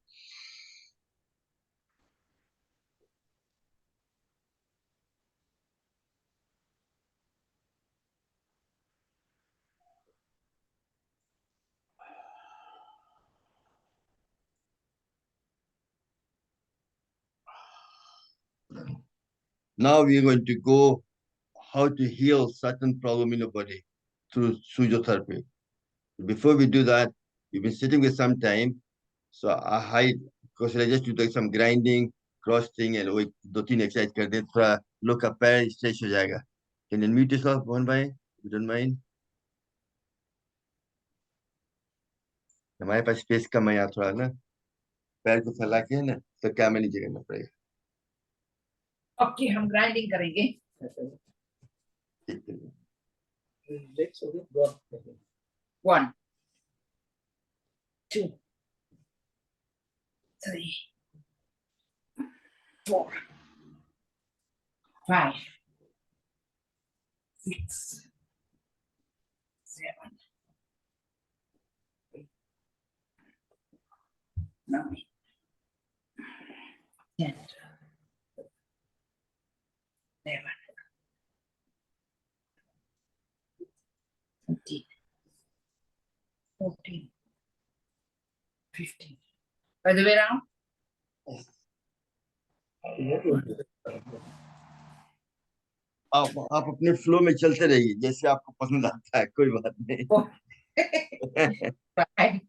Now we're going to go how to heal certain problem in the body through physiotherapy. Before we do that, we've been sitting with some time. So I hide because I just do some grinding, crossing and वो 2-3 exercise कर दे थोड़ा लोग का पैर stretch हो जाएगा. Can you mute yourself one by, if you don't mind? हमारे पास space कम है यहाँ थोड़ा ना, पैर को फैला के ना तो क्या में नीचे करना पड़ेगा. ओके हम ग्राइंडिंग करेंगे. ठीक है. Let's go. 1 2 3 4 5 6 7 8 9 10 11 13 14 15. By the way around. आप अपने फ्लो में चलते रहिए जैसे आपको पसंद आता है, कोई बात नहीं। Right.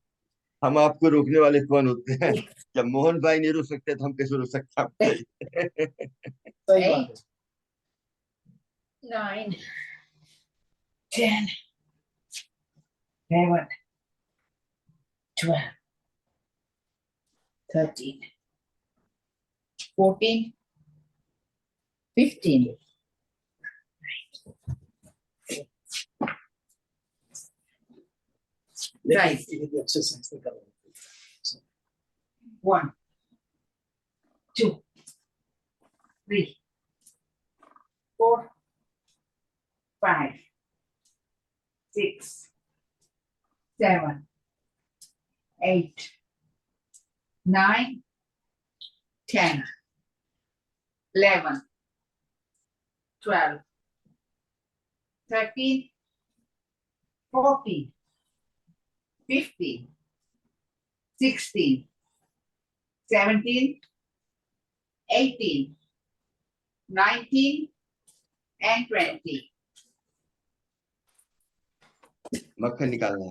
हम आपको रोकने वाले कौन होते हैं? जब मोहन भाई नहीं रोक सकते तो हम कैसे रोक सकते हैं? सही बात है। 9, 10, 11, 12, 13, 14, 15. Right. एक्सरसाइज नहीं कर रहे। 1, 2, 3, 4, 5, 6, 7, 8, 9, 10, 11, 12, 13, 14, 15, 16, 17, 18, 19, and 20. मक्खन निकालना है।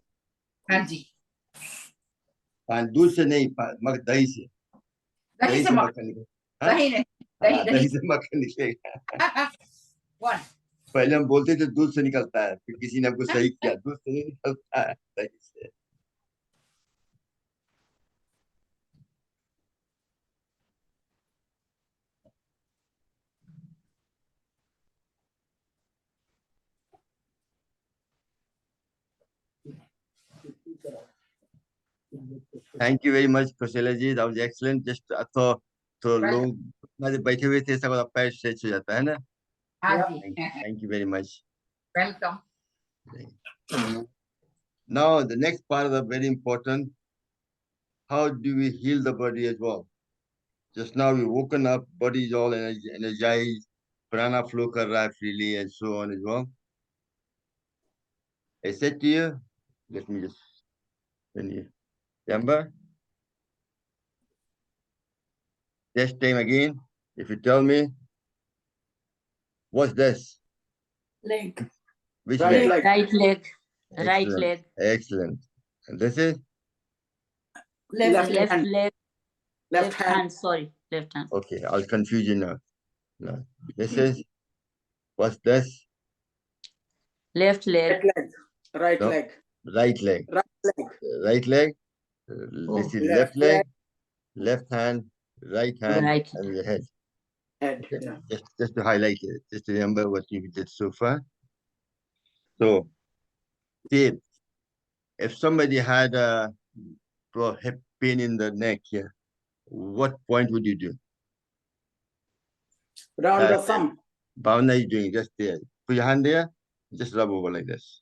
हाँ जी, दूध से नहीं, दही से। दही से मक्खन निकल। हाँ? दही नहीं, हाँ, दही दही से मक्खन निकलेगा। 1, पहले हम बोलते थे दूध से निकलता है, फिर किसी ने हमको सही किया, दूध से नहीं निकलता है, दही से। Thank you very much Kushala ji, that was excellent. Just तो लोग ना जब बैठे हुए थे सब पैर स्ट्रेच हो जाता है ना। हाँ जी, thank you very much. Welcome. Now the next part of the very important, how do we heal the body as well? Just now we woken up, body is all energized, prana flow kar raha hai freely and so on as well. I said to you, let me just, when you remember, test time again. If you tell me, what's this? Leg. Which Right leg? leg. Right leg, right Excellent. leg, Excellent. And this is? Left. Left hand. leg, Left hand. sorry, left hand. Okay, I'll confuse you now. No. This is, what's this? Left leg. Right leg. Right No. leg. Right leg. Right leg. Right leg. This is left Left leg, leg. left hand, right hand, Right. and the head. Head. Okay. Yeah. Just to highlight it, just to remember what you did so far. So, see, if somebody had a hip pain in the neck here, what point would you do? Round the thumb. Bhavana is doing just there. Put your hand there, just rub over like this.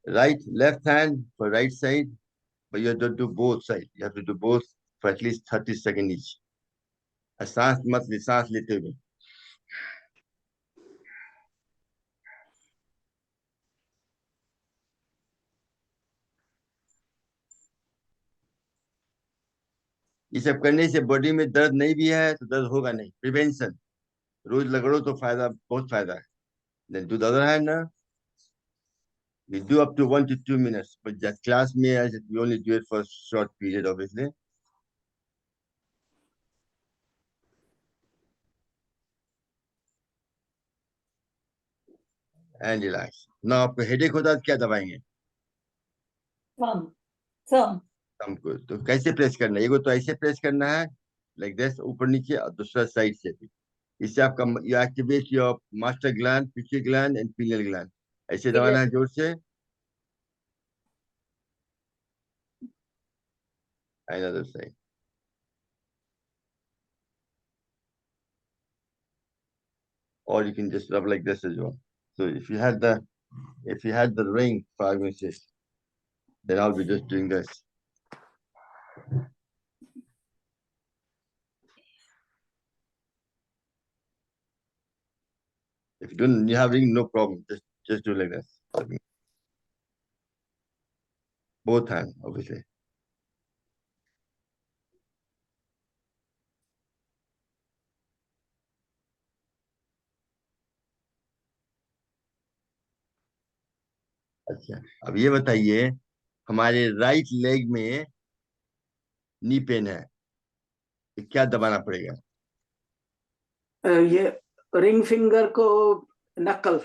Right, left hand for right side, but you have to do both sides. You have to do both for at least 30 seconds each. सांस मत ले, सांस लेते हुए. ये सब करने से बॉडी में दर्द नहीं भी है तो दर्द होगा नहीं. प्रिवेंशन, रोज लगड़ो तो फायदा, बहुत फायदा है. Then to the other hand, we do up to 1 to 2 minutes, but that class may we only do it for a short period, obviously. And relax. Now, आपको headache होता है तो क्या दबाएंगे? Thumb. हमको तो कैसे प्रेस करना है? एगो तो ऐसे प्रेस करना है, like this, ऊपर नीचे, और दूसरा साइड से भी. इससे आपका you activate your master gland, pituitary gland, and pineal gland. ऐसे दबाना है जोर से. Another side. Or you can just rub like this as well. So if you had the ring, for argument's sake, then I'll be just doing this. If you don't, you have ring, no problem. Just do like this. Both hands, obviously. अच्छा, अब ये बताइए, हमारे right leg में knee pain है, तो क्या दबाना पड़ेगा? ये रिंग फिंगर को नकल,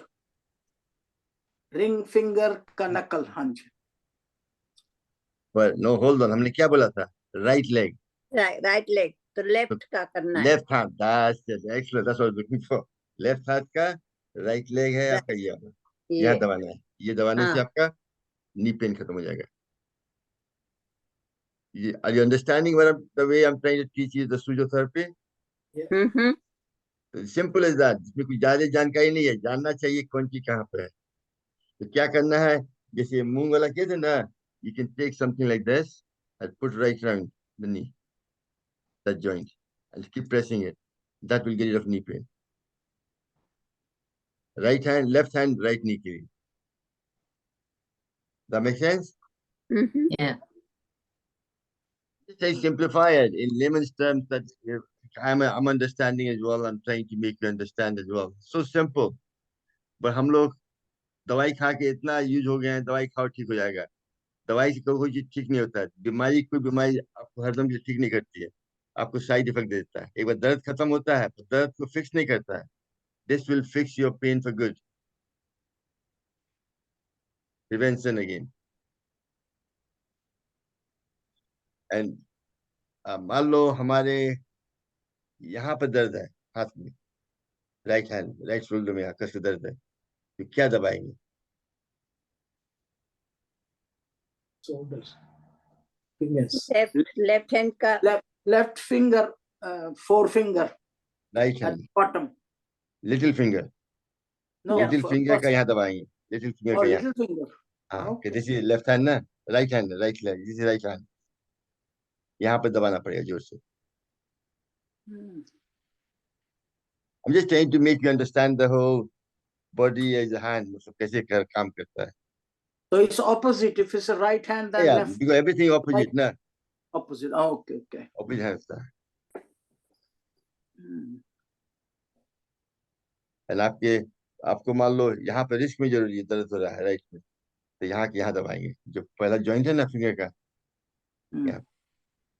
रिंग फिंगर का नकल, हाँ जी। पर नो, होल्ड ऑन, हमने क्या बोला था? राइट लेग, राइट लेग तो लेफ्ट का करना है। लेफ्ट हाथ, that's excellent, that's what I was looking for. Left हाथ का राइट लेग है आपका, ये वाला। यहाँ ये दबाना है, ये दबाने से हाँ। आपका नी पेन खत्म हो जाएगा। ये, are you understanding what the way I'm trying to teach you the physiotherapy? Hmm. Simple is that, इसमें कुछ ज्यादा जानकारी नहीं है, जानना चाहिए कौन चीज कहाँ पे है। तो क्या करना है, जैसे मूंग वाला कहते हैं ना, you can take something like this and put right around the knee, that joint, and keep pressing it. That will get rid of knee pain. Right hand, left hand, right knee के लिए। That make sense? Yeah. Just I simplify it in layman's terms that I'm understanding as well. I'm trying to make you understand as well. So simple. But हम लोग दवाई खा के इतना use हो गए हैं, दवाई खाओ ठीक हो जाएगा। दवाई से कोई चीज ठीक नहीं होता है। बीमारी, कोई बीमारी आपको हरदम से ठीक नहीं करती है, आपको साइड इफेक्ट देता है। एक बार दर्द खत्म होता है तो दर्द को फिक्स नहीं करता है। This will fix your pain for good. Prevention again. And मान लो हमारे यहाँ पर दर्द है, हाथ में, राइट हैंड, राइट शोल्डर में कस के दर्द है, तो क्या दबाएंगे? Shoulder. Fingers. लेफ्ट हैंड का left finger, four finger right at hand, bottom. Little finger, no, little finger का यहाँ दबाएंगे, लिटिल फिंगर का यहाँ। Little finger. हाँ, Okay. This is left hand ना, right hand, right leg, this is right hand. यहाँ पे दबाना पड़ेगा जोर से। I'm just trying to make you understand the whole body as a hand, मतलब कैसे काम करता है। So it's opposite. If it's a right hand, then Yeah, left because everything opposite ना, opposite. Oh, okay, okay. opposite hands था। And आपको मान लो यहाँ पे रिस्क में जरूरी दर्द हो रहा है राइट में, तो यहाँ दबाएंगे, जो पहला जॉइंट है ना फिंगर का, यहाँ,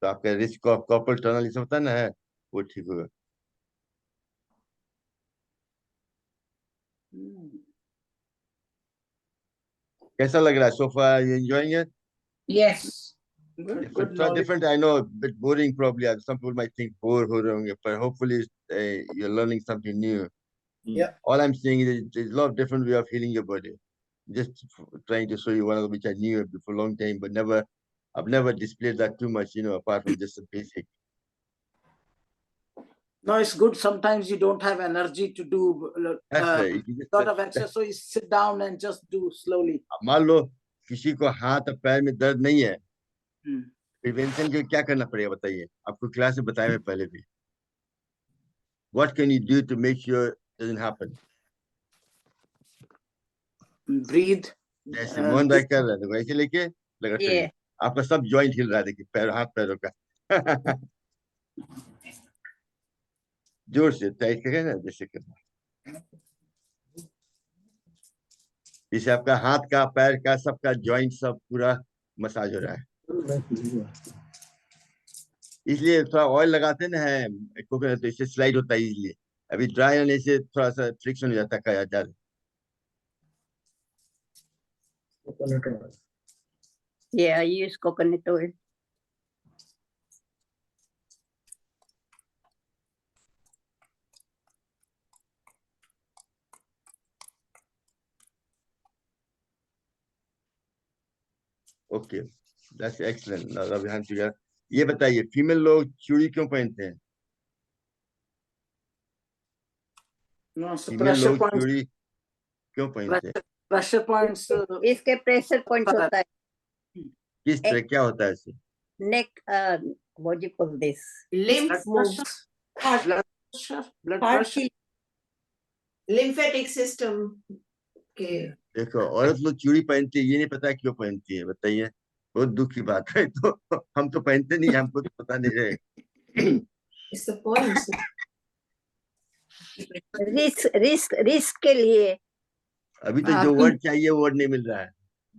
तो आपका रिस्क कॉर्पल टनल ये सब होता है ना, है वो ठीक होगा। कैसा लग रहा है sofa? You enjoying it? Yes. Good, Different, good knowledge. different. I know, a bit boring probably. Some people might think bore हो रहे होंगे, but hopefully you're learning something new. Yeah. All I'm saying is there's a lot of different way of healing your body. Just trying to show you one of them which I knew before a long time, but I've never displayed that too much, apart from just the basic. No, it's good. Sometimes you don't have energy to do That's right. You just, lot of exercise. So you sit down and just do slowly. मान लो किसी को हाथ और पैर में दर्द नहीं है, प्रिवेंशन के लिए क्या करना पड़ेगा बताइए? आपको क्लास में बताया मैं पहले भी। What can you do to make sure it doesn't happen? Breathe. जैसे मोहन भाई कर रहे थे वैसे लेके लगा ये चलिए। आपका सब जॉइंट हिल रहा है, देखिए पैर, हाथ पैरों का। जोर से टाइट करें ना, जैसे करना, जैसे आपका हाथ का, पैर का, सबका जॉइंट सब पूरा मसाज हो रहा है। इसलिए थोड़ा ऑयल लगाते ना है कोकोनट, तो इससे स्लाइड होता है इजीली। अभी ड्राई होने से थोड़ा सा फ्रिक्शन हो जाता है ज्यादा। Coconut oil. I use coconut oil. Okay, that's excellent. Now we have to, ये बताइए फीमेल लोग चूड़ी क्यों पहनते हैं? No, so फीमेल pressure लोग points. चूड़ी क्यों पहनते हैं? Pressure points. इसके प्रेशर पॉइंट होता है किस तरह, क्या होता है इससे? नेक what do you call this? Lymph Blood moves. Blood pressure. Blood Heart pressure. lymphatic system के देखो, औरत लोग चूड़ी पहनती है, ये नहीं पता क्यों पहनती है, बताइए। बहुत दुख की बात है। तो हम तो पहनते नहीं, हमको तो पता नहीं रहे। is the point. रिस्क के लिए अभी तो जो वर्ड चाहिए वो वर्ड नहीं मिल रहा है।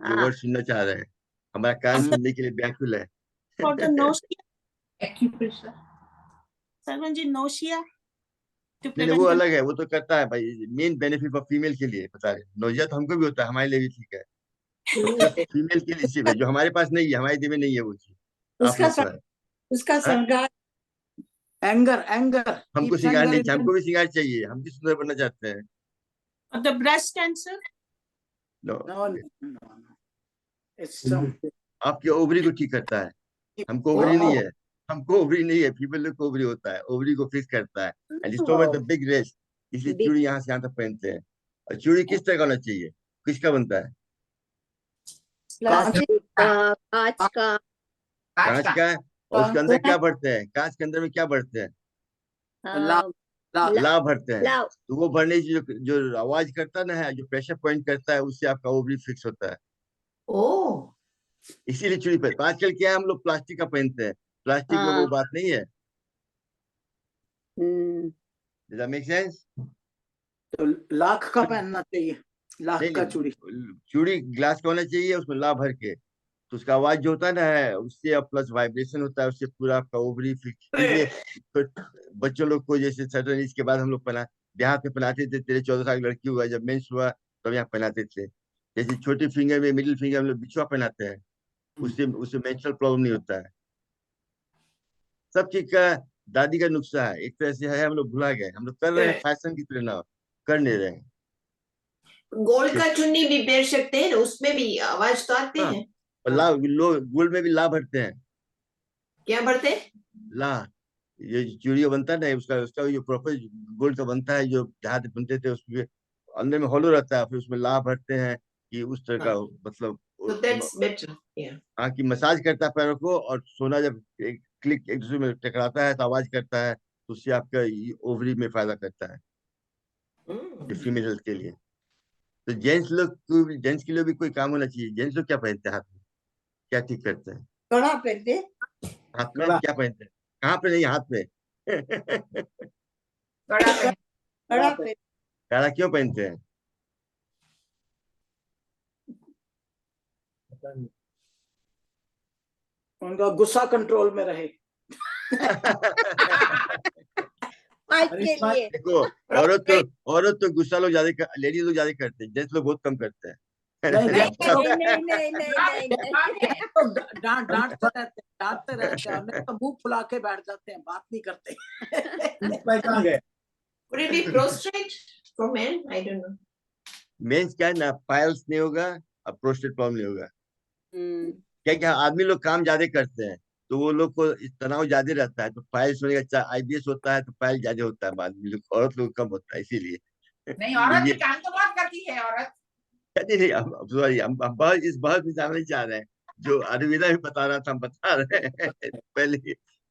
जो वर्ड सुनना चाह रहे हैं। हमारा कान सुनने के लिए व्याकुल है। For the nausea, Acupressure. Sarvan ji, nausea to नहीं prevent वो the अलग है, वो तो करता है भाई, मेन बेनिफिट फॉर फीमेल के लिए बता रहे। नौजिया तो हमको भी होता है, हमारे लिए भी ठीक है, सिर्फ फीमेल के लिए सिर्फ है, जो हमारे पास नहीं है, हमारे दिल में नहीं है वो चीज, आप उसका लोग को है। उसका हाँ? श्रृंगार Anger. हमको Keeps सिंगार anger नहीं in चाहिए, हमको भी सिंगार चाहिए, हम भी सुंदर बनना चाहते हैं। for the breast cancer. No, No. It's आपके ओवरी को ठीक करता है, हमको ओवरी नहीं है, हमको ओवरी नहीं है, फीमेल लोग को ओवरी होता है, ओवरी को फिक्स करता है, and it's over the big rest, इसलिए Big- चूड़ी यहाँ से यहाँ तक पहनते हैं। और चूड़ी किस तरह का होना चाहिए, किसका बनता है? Plastic, कांच का, कांच का है, और उसके अंदर क्या भरते हैं, कांच के अंदर में क्या भरते हैं? लाभ लाभ भरते हैं। लाव, तो वो भरने से जो आवाज करता ना है, जो प्रेशर पॉइंट करता है, उससे आपका ओवरी फिक्स होता है, Oh. इसीलिए चूड़ी पहनते। तो आजकल क्या है, हम लोग प्लास्टिक का पहनते हैं, प्लास्टिक में वो हाँ। बात नहीं है। हम्म, Does that make sense? तो लाख का पहनना चाहिए, लाख नहीं का नहीं, चूड़ी। चूड़ी ग्लास का होना चाहिए, उसमें लाभ भर के, तो उसका आवाज जो होता है ना है, उससे प्लस वाइब्रेशन होता है, उससे पूरा आपका ओवरी फिक्स। इसलिए तो बच्चों लोग को जैसे सर्टन एज के बाद हम लोग पहना, देहात में पहनाते थे, 13-14 साल की लड़की हुआ, जब मेंस हुआ तब यहाँ पहनाते थे। जैसे छोटी फिंगर में, मिडिल फिंगर हम लोग बिछुआ पहनाते हैं, उससे उससे मेंस्ट्रुअल प्रॉब्लम नहीं होता है। सब चीज का दादी का नुस्खा है, एक तरह से है, हम लोग भुला गए, हम लोग कर रहे हैं फैशन की तरह, ना कर नहीं रहे हैं। गोल्ड का चुन्नी भी पहन सकते हैं ना, उसमें भी आवाज तो आते हाँ। हैं। और लाभ, लोग गोल्ड में भी लाभ भरते हैं, क्या बढ़ते? ला, ये चूड़िया बनता है ना, उसका उसका जो प्रॉपर गोल्ड का बनता है, जो जहाज बनते थे, उसके अंदर में होलो रहता है, फिर उसमें लाभ भरते हैं कि उस तरह का, मतलब So that's better. Yeah. हाँ की मसाज करता है पैरों को, और सोना जब एक क्लिक एक दूसरे में टकराता है तो आवाज करता है, तो उससे आपका ओवरी में फायदा करता है, फीमेल हेल्थ के लिए। तो जेंट्स के लिए भी कोई काम होना चाहिए। जेंट्स लोग क्या पहनते हैं हाथ में, क्या ठीक करते हैं? कड़ा पहनते, हाथ में कड़ा। क्या पहनते हैं? कहाँ पे? नहीं, हाथ में। कड़ा पहन- कड़ा पहनते, काला क्यों पहनते हैं? पता नहीं। उनका गुस्सा कंट्रोल में रहे। आज अरे के बात- लिए देखो, औरत तो गुस्सा लोग ज्यादा, लेडीज लोग ज्यादा करते हैं, जेंट्स लोग बहुत कम करते हैं। नहीं, नहीं नहीं नहीं नहीं नहीं नहीं तो डांटते रहते हैं, नहीं तो मुंह फुला के बैठ जाते हैं, बात नहीं करते। भाई कहाँ गए? Would it be prostrate for men? I don't know. Mens क्या है ना, पाइल्स नहीं होगा और प्रोस्टेट प्रॉब्लम नहीं होगा। हम्म, क्या क्या आदमी लोग काम ज्यादा करते हैं, तो वो लोग को इस तनाव ज्यादा रहता है, तो पाइल्स होने का, आईबीएस होता है तो पाइल ज्यादा होता है आदमी लोग, औरत लोग कम होता है, इसीलिए। नहीं, तो औरत ये भी काम तो बहुत करती है औरत। नहीं, सॉरी, हम बहुत इस बहुत में जाना नहीं चाह रहे हैं, जो अरविंदा भी बता रहा था हम बता रहे हैं।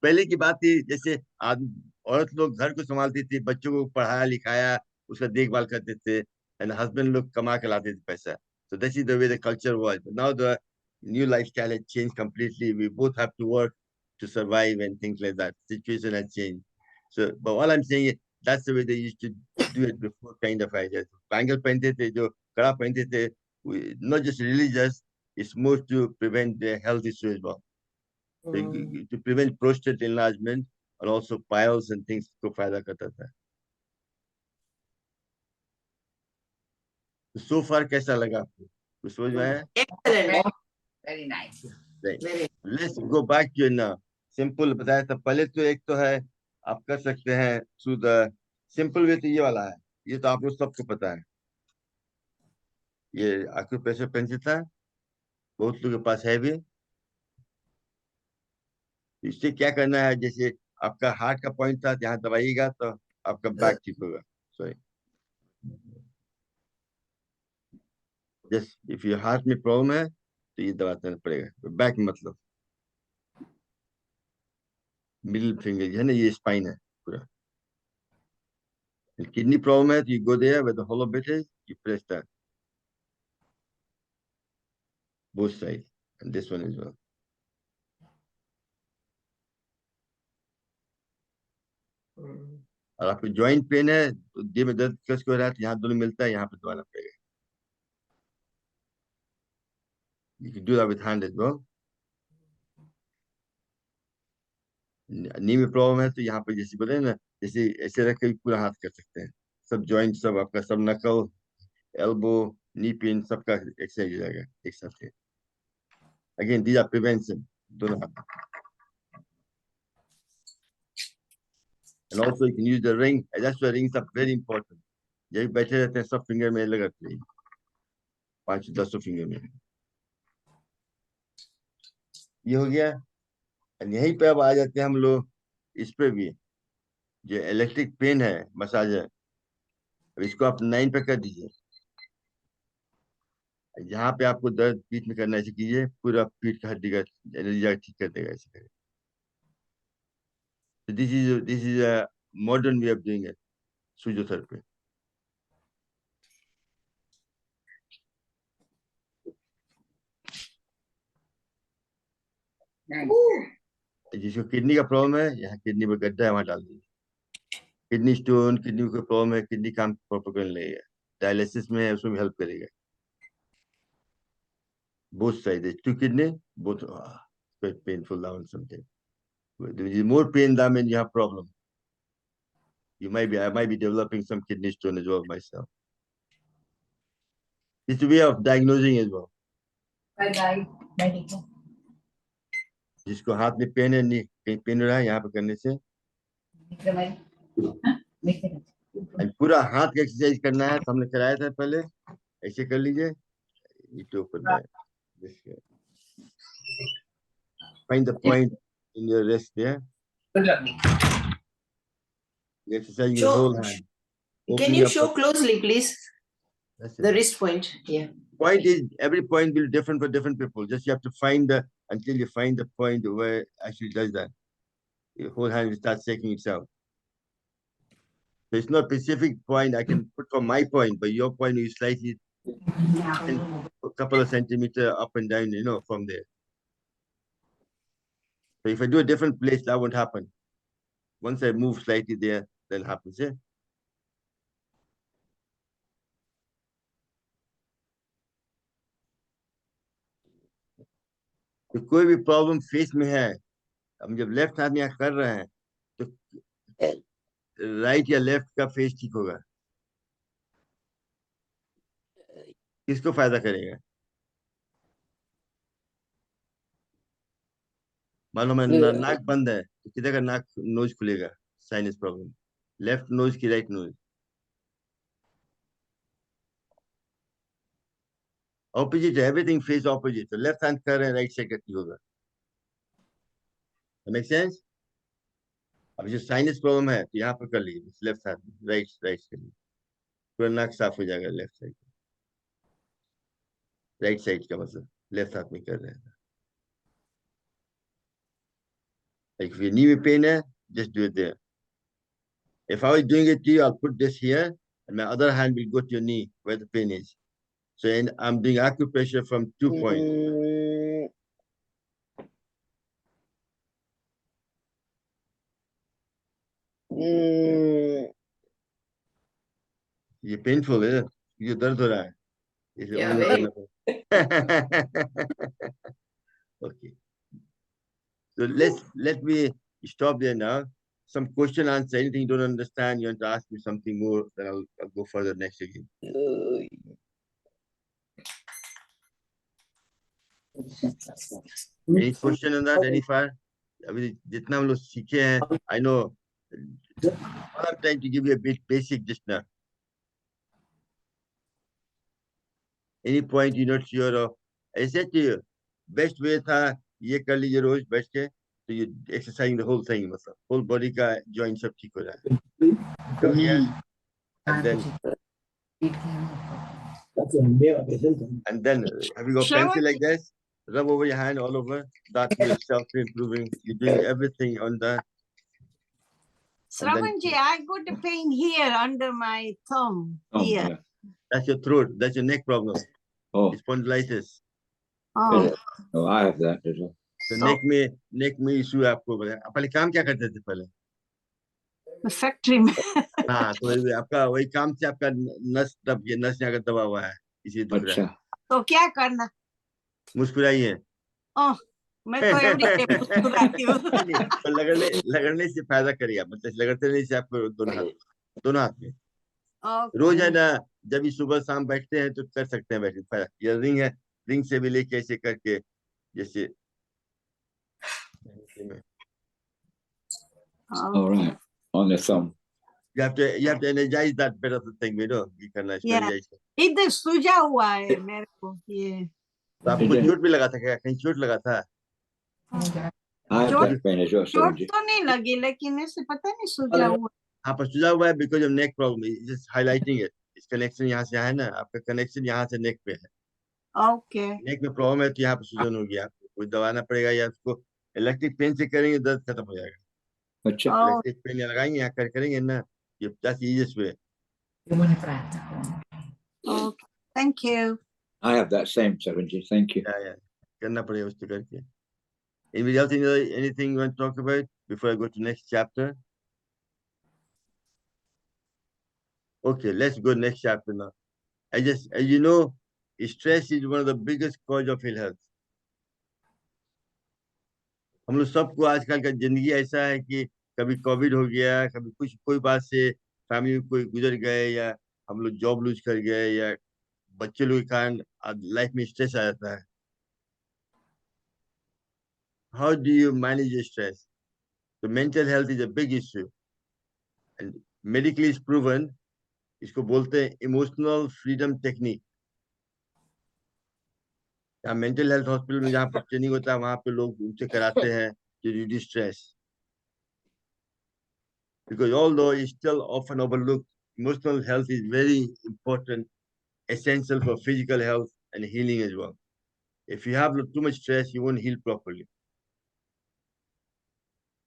पहले की बात थी, जैसे औरत लोग घर को संभालती थी, बच्चों को पढ़ाया लिखाया, उसका देखभाल करते थे, एंड हस्बैंड लोग कमा के लाते थे पैसा। So this is the way the culture was. But now the new lifestyle has changed completely. We both have to work to survive and things like that. Situation has changed. So, but all I'm saying is that's the way they used to do it before, kind of ideas. Bangle pehante the, jo kara pehante the, not just religious, it's more to prevent the health issues as well. So, to prevent prostate enlargement and also piles and things को फायदा करता था. So far कैसा लगा आपको? कुछ समझ में आया? Excellent. Very nice. Right. Very. Let's go back to ना सिंपल बताया था पहले। तो एक तो है, आप कर सकते हैं थ्रू द सिंपल वे, तो ये वाला है, ये तो आप लोग सबको पता है, ये एक्यूप्रेशर पेंसिल था, बहुत लोगों के पास है भी। इससे क्या करना है, जैसे आपका हार्ट का पॉइंट था, यहाँ दबाइएगा तो आपका बैक ठीक होगा। सॉरी, जस्ट इफ ये हार्ट में प्रॉब्लम है तो ये दबाना पड़ेगा, बैक मतलब मिडिल फिंगर है ना, ये स्पाइन है पूरा। किडनी प्रॉब्लम है तो you go there with the hollow bit is, you press that both sides and this one as well. और आपको जॉइंट पेन है तो जे में दर्द कस हो रहा है तो यहाँ दोनों मिलता है, यहाँ पे दबाना पड़ेगा। You can do that with hand as well. नी में प्रॉब्लम है तो यहाँ पे जैसे बोले ना, जैसे ऐसे रख के पूरा हाथ कर सकते हैं, सब जॉइंट सब आपका, सब नकल, एल्बो, नी पिन, सबका एक्सरसाइज हो जाएगा एक साथ। अगेन दीज आर प्रिवेंशन, दोनों हाथ। And also you can use the ring. That's why rings are very important. यही बैठे रहते हैं सब फिंगर में लगाते हैं, 5-10 फिंगर में। ये हो गया। और यहीं पे अब आ जाते हैं हम लोग इस पे भी, जो इलेक्ट्रिक पेन है, मसाजर। अब इसको आप 9 पे कर दीजिए। जहाँ पे आपको दर्द पीठ में करना है ऐसे कीजिए, पूरा पीठ का हड्डी का एनर्जी ठीक कर देगा ऐसे करें। So this is a modern way of doing it, physiotherapy. जिसको किडनी का प्रॉब्लम है, यहाँ किडनी में गड्ढा है, वहां डाल दीजिए। किडनी स्टोन, किडनी को प्रॉब्लम है, किडनी काम प्रॉपर कर लेगा, डायलिसिस में है, उसमें भी हेल्प करेगा। both sides, there's 2 kidney, both quite painful now and sometimes. There is more pain than when you have problem. I might be developing some kidney stone as well myself. It's a way of diagnosing as well. जिसको हाथ में pen है, नहीं कहीं pen हो रहा है, यहाँ पे करने से पूरा हाथ का एक्सरसाइज करना है। तो हमने कराया था पहले, ऐसे कर लीजिए, ये ऊपर है। Find the point in your wrist there. Good luck. You exercise your whole hand. Can you show closely, please? That's it. The wrist point. Yeah. Point is, every point will be different for different people. Just you have to find until you find the point where actually does that. Your whole hand will start shaking itself. So it's not specific point I can put for my point, but your point is slightly a couple of centimeters up and down, from there. So if I do a different place, that won't happen. Once I move slightly there, then it happens, yeah? तो कोई भी problem face में है, हम जब left हाथ में यहाँ कर रहे हैं तो राइट या लेफ्ट का फेस ठीक होगा, किसको फायदा करेगा? मालूम है नाक बंद है तो किधर का नाक नोज खुलेगा? साइनस प्रॉब्लम, लेफ्ट नोज की राइट नोज। ऑपोजिट है, एवरीथिंग फेस ऑपोजिट। तो लेफ्ट हैंड कर रहे हैं, राइट साइड का ठीक होगा। Make sense? अब जो साइनस प्रॉब्लम है तो यहाँ पर कर लीजिए, लेफ्ट हाथ में, राइट कर लीजिए, पूरा नाक साफ हो जाएगा लेफ्ट साइड। राइट साइड का मतलब लेफ्ट हाथ में कर रहे हैं। Like if your knee pain है, just do it there. If I was doing it to you, I'll put this here, and my other hand will go to your knee where the pain is. So I'm doing acupressure from 2 points. ये painful है, ये दर्द हो रहा है, इसे Yeah, only very. करना पड़ेगा। Okay, so let me stop there now. Some question answer, anything you don't understand, you want to ask me something more, then I'll go further next again. Any question on that? Any fire? अभी जितना हम लोग सीखे हैं, I know all I'm trying to give you a bit basic just now. Any point you're not sure of? I said to you, best way था ये कर लीजिए रोज बैठ के, तो you exercising the whole thing, मतलब whole body का joint सब ठीक हो जाए। And then have you got pencil like this? Rub over your hand all over. That will self-improving. You're doing everything on that. Shravanji, I got a pain here under my thumb. Here. Yeah. That's your throat. That's your neck problem. Oh, It's spondylitis. Oh, yeah. Oh, I have that as well. So So- neck में issue है आपको बताया। आप पहले काम क्या करते थे पहले? the factory में। हाँ, तो आपका वही काम से आपका नस यहाँ का दबा हुआ है, इसी दुख रहा है। अच्छा, तो क्या करना? मुस्कुराइए। ओह, मैं तो एवरीडे मुस्कुराती हूँ। नहीं, तो लगड़ने से फायदा करिए, मतलब लगड़ते नहीं से आपको दोनों हाथ में रोज है ओके, ना। जब भी सुबह शाम बैठते हैं तो कर सकते हैं, बैठे फायदा। ये रिंग है, रिंग से भी लेके ऐसे करके, जैसे All right. On the thumb. you have to energize that bit of the thing, ये करना इसको Yeah. energize। इधर सूजा हुआ है मेरे को ये। तो आपको चोट भी लगा था क्या, कहीं चोट लगा था? I have that pain as well, चोट Sarojit. तो नहीं लगी, लेकिन ऐसे पता नहीं सूजा हुआ। हाँ, पर सुझाव हुआ है because of neck problem, just highlighting it. इस कनेक्शन यहाँ से है ना, आपका कनेक्शन यहाँ से नेक पे है। ओके, नेक में प्रॉब्लम है तो यहाँ पे सूजन होगी, आपको कुछ दबाना पड़ेगा या उसको इलेक्ट्रिक पेन से करेंगे, दर्द खत्म हो जाएगा। Achha. ओह, इलेक्ट्रिक पेन लगाएंगे यहाँ करेंगे ना, ये that's easiest way. Okay, thank you. I have that same, Sarojit. Thank you. करना पड़ेगा उसको करके। Anybody else, anything you want to talk about before I go to next chapter? Okay, let's go next chapter now. As you know, stress is one of the biggest cause of ill health. हम लोग सबको आजकल का जिंदगी ऐसा है कि कभी कोविड हो गया, कभी कुछ कोई बात से फैमिली में कोई गुजर गए, या हम लोग जॉब लूज कर गए, या बच्चे लोग के कारण लाइफ में स्ट्रेस आ जाता है। How do you manage stress? The mental health is a big issue and medically is proven. इसको बोलते हैं इमोशनल फ्रीडम टेक्निक। या मेंटल हेल्थ हॉस्पिटल में जहाँ पर ट्रेनिंग होता है, वहां पे लोग उनसे कराते हैं to reduce stress. Because although it's still often overlooked, emotional health is very important, essential for physical health and healing as well. If you have too much stress, you won't heal properly.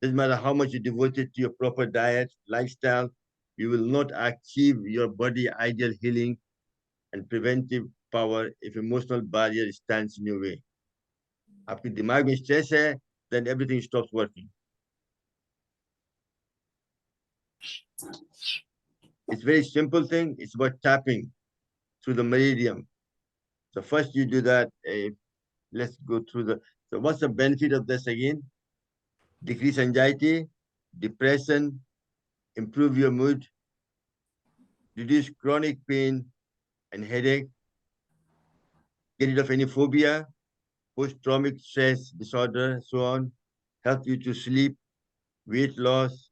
Doesn't matter how much you devote it to your proper diet, lifestyle, you will not achieve your body ideal healing and preventive power if emotional barrier stands in your way. आपके दिमाग में stress है, then everything stops working. It's a very simple thing. It's about tapping through the meridian. So first you do that. Let's go through the. So what's the benefit of this again? Decrease anxiety, depression, improve your mood, reduce chronic pain and headache, get rid of any phobia, post-traumatic stress disorder, so on, help you to sleep, weight loss,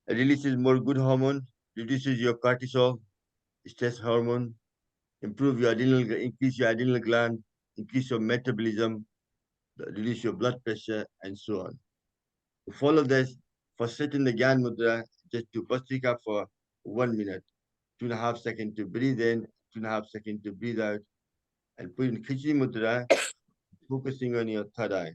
releases more good hormone, reduces your cortisol, stress hormone, improve your adrenal, increase your adrenal gland, increase your metabolism, reduce your blood pressure, and so on. To follow this, for setting the Gyan Mudra, just do Bhastrika for 1 minute, 2.5 seconds to breathe in, 2.5 seconds to breathe out, and put in Khichdi Mudra, focusing on your third eye.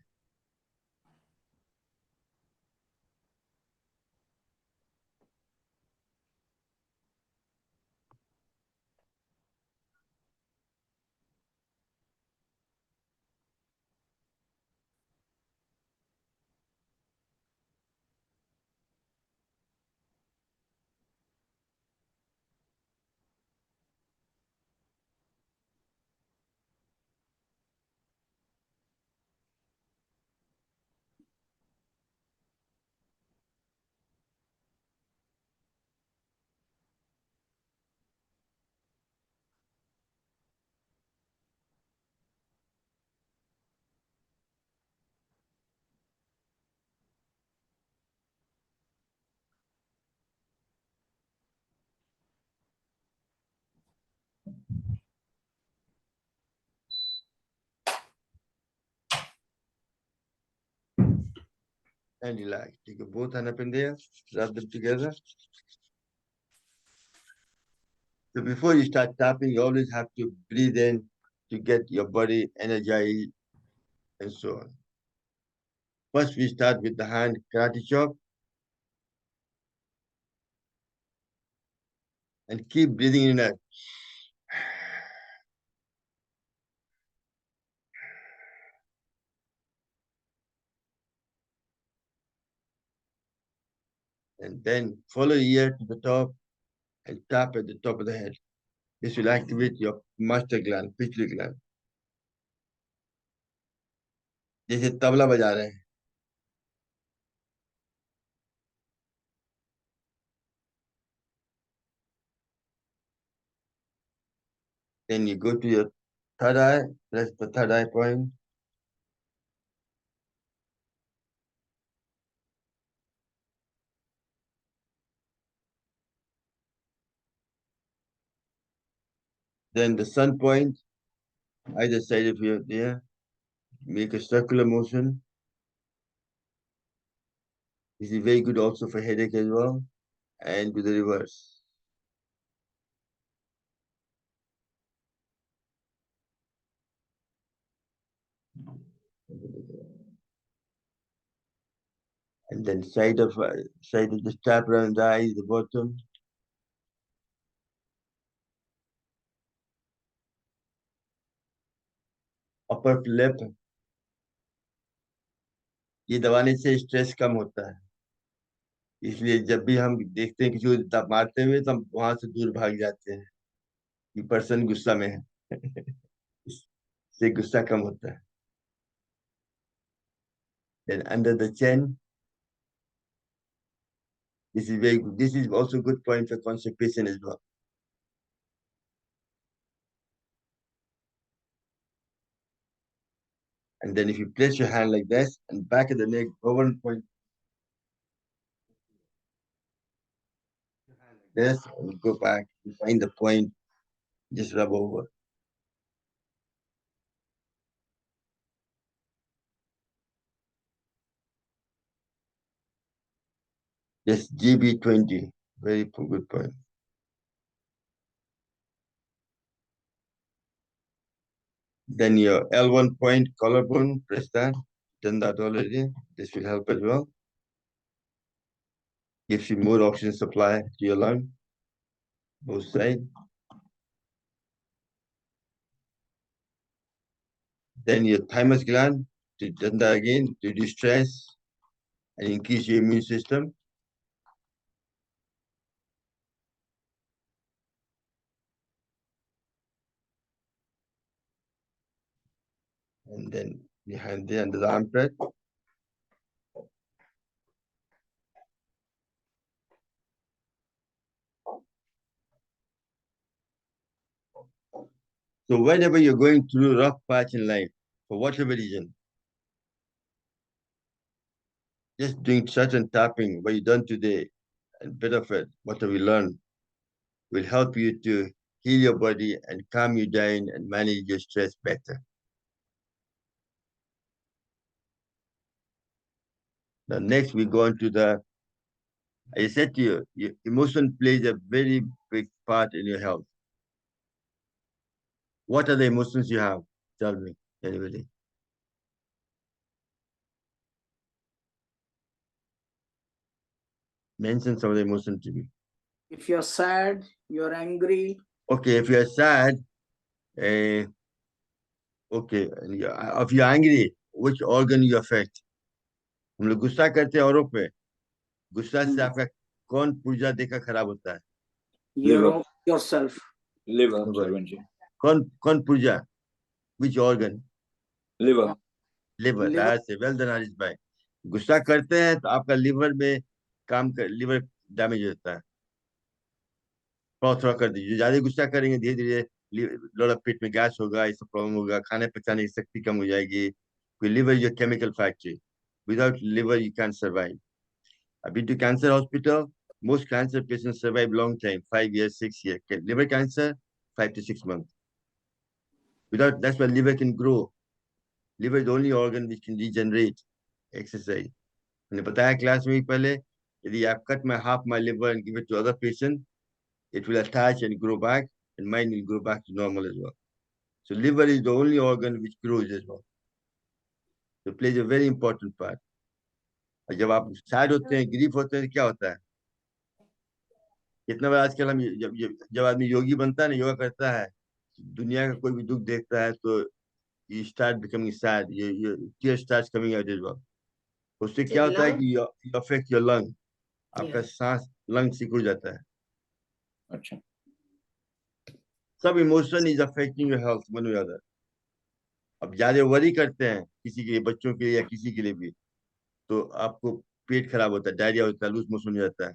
And relax. Take both hand up in there, rub them together. So before you start tapping, you always have to breathe in to get your body energized and so on. First, we start with the hand karate chop. And keep breathing in and out. And then follow ear to the top and tap at the top of the head. This will activate your master gland, pituitary gland. जैसे तबला बजा रहे हैं. Then you go to your third eye, press the third eye point. Then the sun point, either side of your there, make a circular motion. This is very good also for headache as well. And to the reverse. And then side of the tap around the eye, the bottom. Upper lip. ये दबाने से stress कम होता है. इसलिए जब भी हम देखते हैं किसी को दब मारते हुए तो हम वहां से दूर भाग जाते हैं कि पर्सन गुस्सा में है. इससे गुस्सा कम होता है. Then under the chin. This is very good. This is also a good point for constipation as well. And then if you place your hand like this and back of the neck, over and point like this, and go back, you find the point, just rub over. Just GB20, very good point. Then your L1 point, collarbone, press that. Done that already. This will help as well. Gives you more oxygen supply to your lung, both sides. Then your thymus gland, done that again, to reduce stress and increase your immune system. And then behind there under the armpit. So whenever you're going through a rough patch in life, for whatever reason, just doing certain tapping, what you done today, and bit of it, whatever you learned, will help you to heal your body and calm you down and manage your stress better. Now next we go on to the, I said to you, your emotion plays a very big part in your health. What are the emotions you have? Tell me, anybody. Mention some of the emotions to me. If you're sad, you're angry. Okay, if you're sad, okay, if you're angry, which organ you affect? हम लोग गुस्सा करते हैं औरों पे. गुस्सा से आपका कौन पुर्जा देखा खराब होता है? Yourself. Liver, Sarvanji. कौन पुर्जा? Which organ? Liver. Liver. That's it. Well done, Harish bhai. गुस्सा करते हैं तो आपका लिवर में लिवर डैमेज होता है. थोड़ा कर दीजिए. ज्यादा गुस्सा करेंगे धीरे धीरे लोड़ा पेट में गैस होगा, इससे प्रॉब्लम होगा, खाने पचाने की शक्ति कम हो जाएगी. Liver is your chemical factory. Without liver, you can't survive. I've been to cancer hospital. Most cancer patients survive long time, 5 years, 6 years. Liver cancer, 5 to 6 months. That's why liver can grow. Liver is the only organ which can regenerate. Exercise. मैंने बताया class में पहले, यदि आप cut half my liver and give it to other patient, it will attach and grow back, and mine will grow back to normal as well. So liver is the only organ which grows as well. So it plays a very important part. और जब आप sad होते हैं, grief होते हैं, क्या होता है? कितना बार आजकल हम जब आदमी योगी बनता है ना, योगा करता है, दुनिया का कोई भी दुख देखता है तो you start becoming sad, your tears starts coming out as well. उससे क्या होता है कि you affect your lung, आपका सांस लंग सिकुड़ जाता है. अच्छा. Some emotion is affecting your health one way or other. अब ज्यादा वरी करते हैं किसी के लिए, बच्चों के लिए या किसी के लिए भी, तो आपको पेट खराब होता है, डायरिया होता है, लूज मोशन हो जाता है।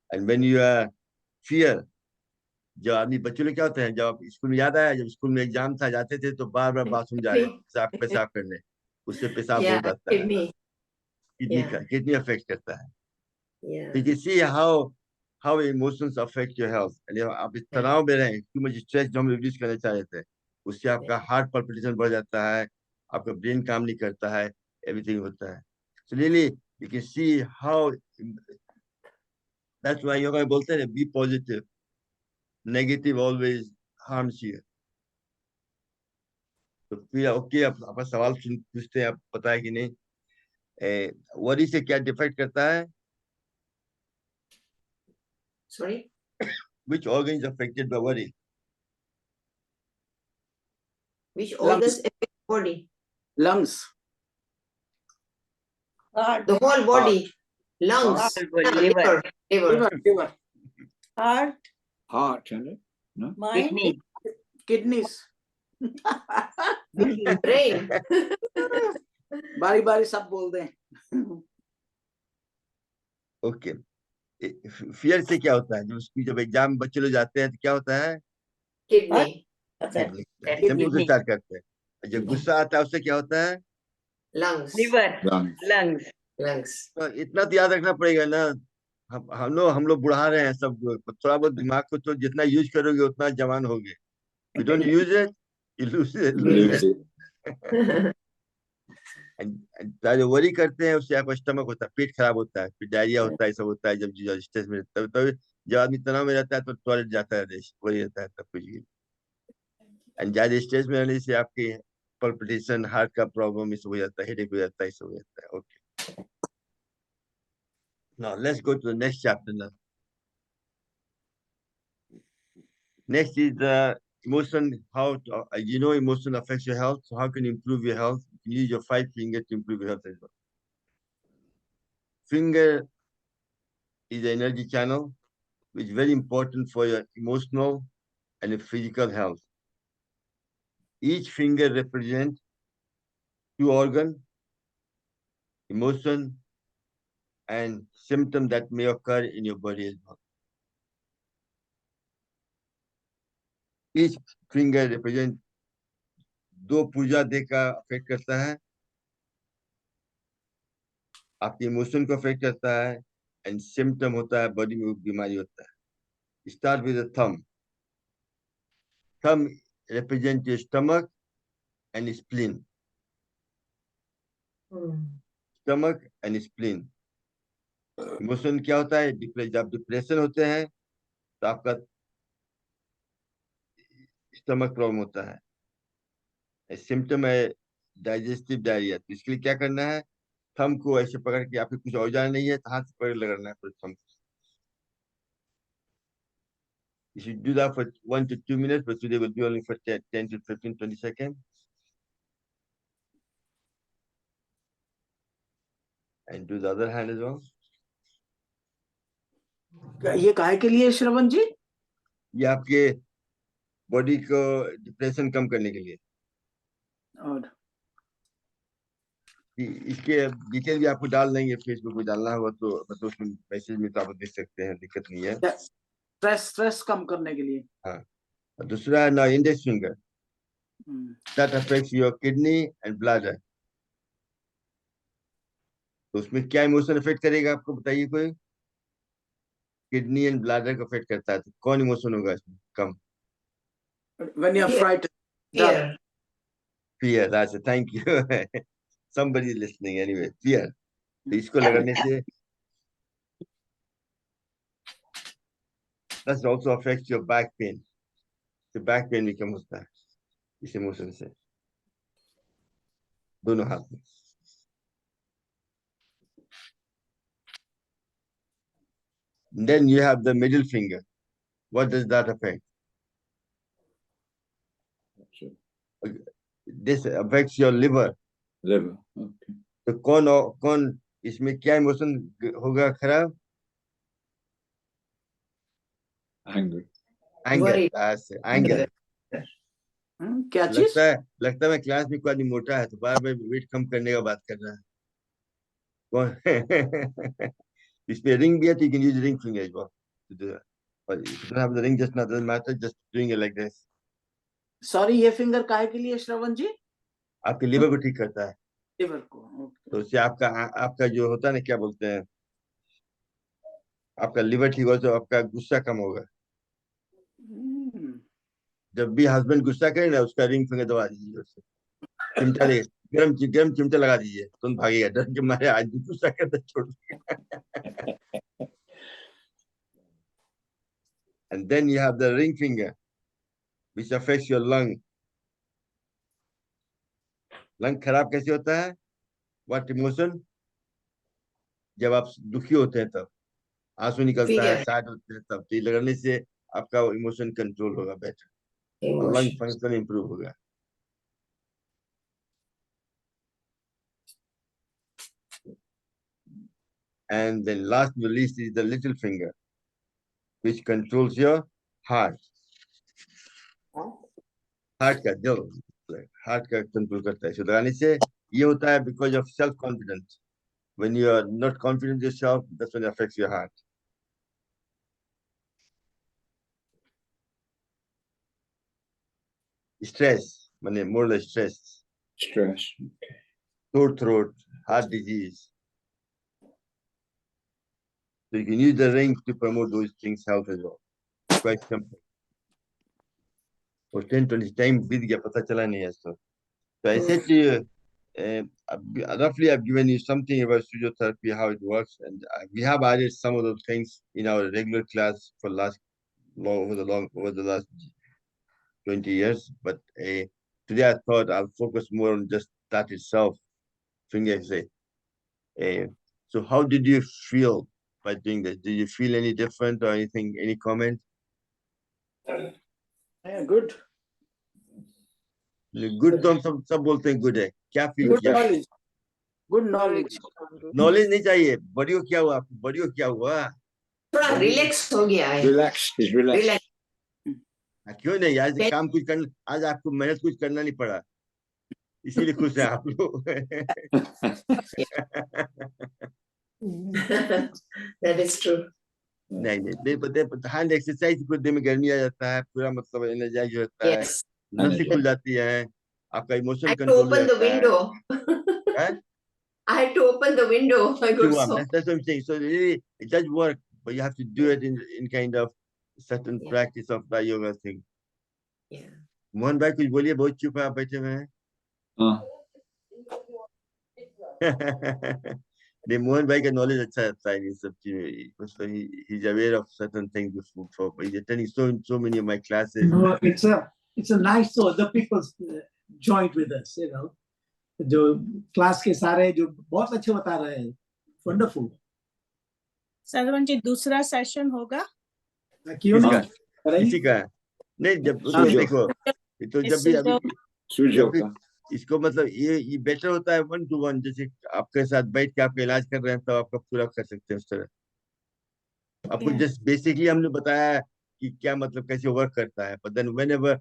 And when you are fear, जब आदमी, बच्चों लोग क्या होते हैं, जब स्कूल में, याद आया जब स्कूल में एग्जाम था, जाते थे तो बार बार बाथरूम जा रहे पेशाब पेशाब करने, उससे पेशाब Yeah, बहुत आता है, kidney. Kidney Yeah. का किडनी अफेक्ट करता है। Yeah. So you can see how emotions affect your health. And आप इस तनाव में रहें, too much stress जो हम रिड्यूस करना चाह रहे थे, उससे आपका हार्ट पल्पिटेशन बढ़ जाता है, आपका ब्रेन काम नहीं करता है, एवरीथिंग होता है। So really you can see how, that's why yoga में बोलते हैं be positive, negative always harms you. तो फिर ओके, आप सवाल पूछते हैं, आप पता है कि नहीं, वरी से क्या डिफेक्ट करता है? Sorry. Which organ is affected by worry? Which organs affect body? lungs. Heart, The whole body. Lungs. Liver. Liver. Liver. heart, Heart, isn't it? No? mind, Kidney. Kidneys. Brain. बारी बारी सब बोल दें। Okay, fear से क्या होता है? जब एग्जाम में बच्चे लोग जाते हैं तो क्या होता है? Kidney. Kidney. सिंपल से स्टार्ट करते हैं। जब गुस्सा आता है उससे क्या होता है? Lungs. Liver. Lungs. Lungs. Lungs. तो इतना तो याद रखना पड़ेगा ना, हम लोग बुढ़ा रहे हैं सब, थोड़ा बहुत दिमाग को तो जितना यूज करोगे उतना जवान होगे। You don't use it, you lose it. Lose it. जो वरी करते हैं उससे आपका स्टमक होता है, पेट खराब होता है, फिर डायरिया होता है, सब होता है। जब स्ट्रेस में, तब जब आदमी तनाव में रहता है तो टॉयलेट जाता है, वही रहता है तब कुछ भी। एंड ज्यादा स्ट्रेस में रहने से आपकी पल्पिटेशन, हार्ट का प्रॉब्लम इस हो जाता है, हेडेक हो जाता है, इस हो जाता है। Okay, now let's go to the next chapter now. Next is the emotion, how to, emotion affects your health. So how can you improve your health? You can use your 5 fingers to improve your health as well. Finger is the energy channel, which is very important for your emotional and your physical health. Each finger represents 2 organs, emotion, and symptom that may occur in your body as well. Each finger represents 2 पूर्जा दे का affect करता है, आपके emotion को affect करता है, and symptom होता है, body में बीमारी होता है। Start with the thumb. Thumb represent your stomach and spleen. Stomach and spleen. Emotion क्या होता है? जब डिप्रेशन होते हैं तो आपका स्टमक प्रॉब्लम होता है। सिम्टम है डाइजेस्टिव डायरिया। तो इसके लिए क्या करना है? थंब को ऐसे पकड़ के, आपके कुछ औजार नहीं है तो हाथ से पकड़ लगाना है पूरे थंब को। You should do that for 1 to 2 minutes, but today we'll do only for 10 to 15, 20 seconds. And do the other hand as well. ये काहे के लिए श्रवण जी? ये आपके बॉडी को डिप्रेशन कम करने के लिए। और इसके डिटेल भी आपको डाल देंगे, फेसबुक पे डालना होगा तो मतलब उसमें मैसेज में तो आप देख सकते हैं, दिक्कत नहीं है। स्ट्रेस कम करने के लिए। हाँ, और दूसरा है ना index finger, that affects your kidney and bladder. तो उसमें क्या इमोशन अफेक्ट करेगा आपको बताइए कोई? किडनी एंड ब्लैडर को अफेक्ट करता है, तो कौन इमोशन होगा इसमें कम? When you are frightened. Fear. Fear, that's it, thank you. Somebody is listening anyway. Fear. तो इसको लगाने से that also affects your back pain. तो बैक पेन भी कम होता है इस इमोशन से, दोनों हाथ में। Then you have the middle finger. What does that affect? This affects your liver. Liver. Okay. तो कौन इसमें क्या इमोशन होगा खराब? Anger. Anger. Worry. That's it. Anger. क्या चीज? लगता है मैं क्लास में कोई आदमी मोटा है तो बार बार वेट कम करने का बात कर रहा है कौन? इस पे रिंग भी है तो you can use ring finger as well to do that. But if you don't have the ring, just not doesn't matter. Just doing it like this. Sorry, ये फिंगर काहे के लिए श्रवण जी? आपके लिवर को ठीक करता है लिवर को। Okay. तो उससे आपका जो होता है ना क्या बोलते हैं आपका लिवर ठीक हो तो आपका गुस्सा कम होगा। जब भी हस्बैंड गुस्सा करे ना उसका रिंग फिंगर दबा दीजिए उससे चिमटा दे गरम चिमटा लगा दीजिए तुम भागेगा डर के मारे आज भी गुस्सा करता छोड़ and then you have the ring finger which affects your lung खराब कैसे होता है what emotion जब आप दुखी होते हैं तब आंसू निकलता है सैड होते हैं तब तो ये लगाने से आपका इमोशन कंट्रोल होगा बेटर और लंग फंक्शन इंप्रूव होगा। And then last but not least is the little finger which controls your heart का दिल हार्ट का कंट्रोल करता है। so लगाने से ये होता है because of self confidence when you are not confident yourself that's when it affects your heart। Stress, more or less stress. Stress. Okay. Sore throat, heart disease. So you can use the ring to promote those things health as well. Quite simple. For 10-20 time बीत गया पता चला नहीं है so I said to you roughly I've given you something about physiotherapy how it works and we have added some of those things in our regular class for over the last 20 years but today I thought I'll focus more on just that itself finger say so how did you feel by doing this? Did you feel any different or anything, any comment? Yeah, good. Good तो हम सब बोलते हैं good है क्या feel Good किया knowledge. Good knowledge. knowledge नहीं चाहिए बड़ी हो क्या हुआ आपको बड़ी हो क्या हुआ थोड़ा रिलैक्स हो गया है। Relax. He's relaxed. क्यों नहीं आज काम कुछ करना आज आपको मेहनत कुछ करना नहीं पड़ा इसीलिए खुश हैं आप लोग That is true. नहीं पता हैंड एक्सरसाइज को दिन में गर्मी आ जाता है पूरा मतलब एनर्जाइज होता है Yes. नसें खुल जाती है आपका I emotion had to control open the window. है I had to open the window. I got so. that's what I'm saying so really it does work but you have to do it in kind of certain practice of the yoga thing Yeah. Mohan भाई कुछ बोलिए बहुत चुप है आप बैठे हुए हैं नहीं मोहन भाई का नॉलेज अच्छा रहता है इन सब चीजों so he's aware of certain things before he's attending so many of my classes No, it's a nice so the people joined with us you know जो क्लास के सारे जो बहुत अच्छे बता रहे हैं वंडरफुल सरवण जी दूसरा सेशन होगा क्यों नहीं किसी का नहीं जब देखो तो जब भी अभी इसको मतलब ये बेटर होता है 1-to-1 जैसे आपके साथ बैठ के आपका इलाज कर रहे हैं तो आपका पूरा कर सकते हैं उस तरह आपको जस्ट बेसिकली हमने बताया कि क्या मतलब कैसे वर्क करता है बट देन व्हेनेवर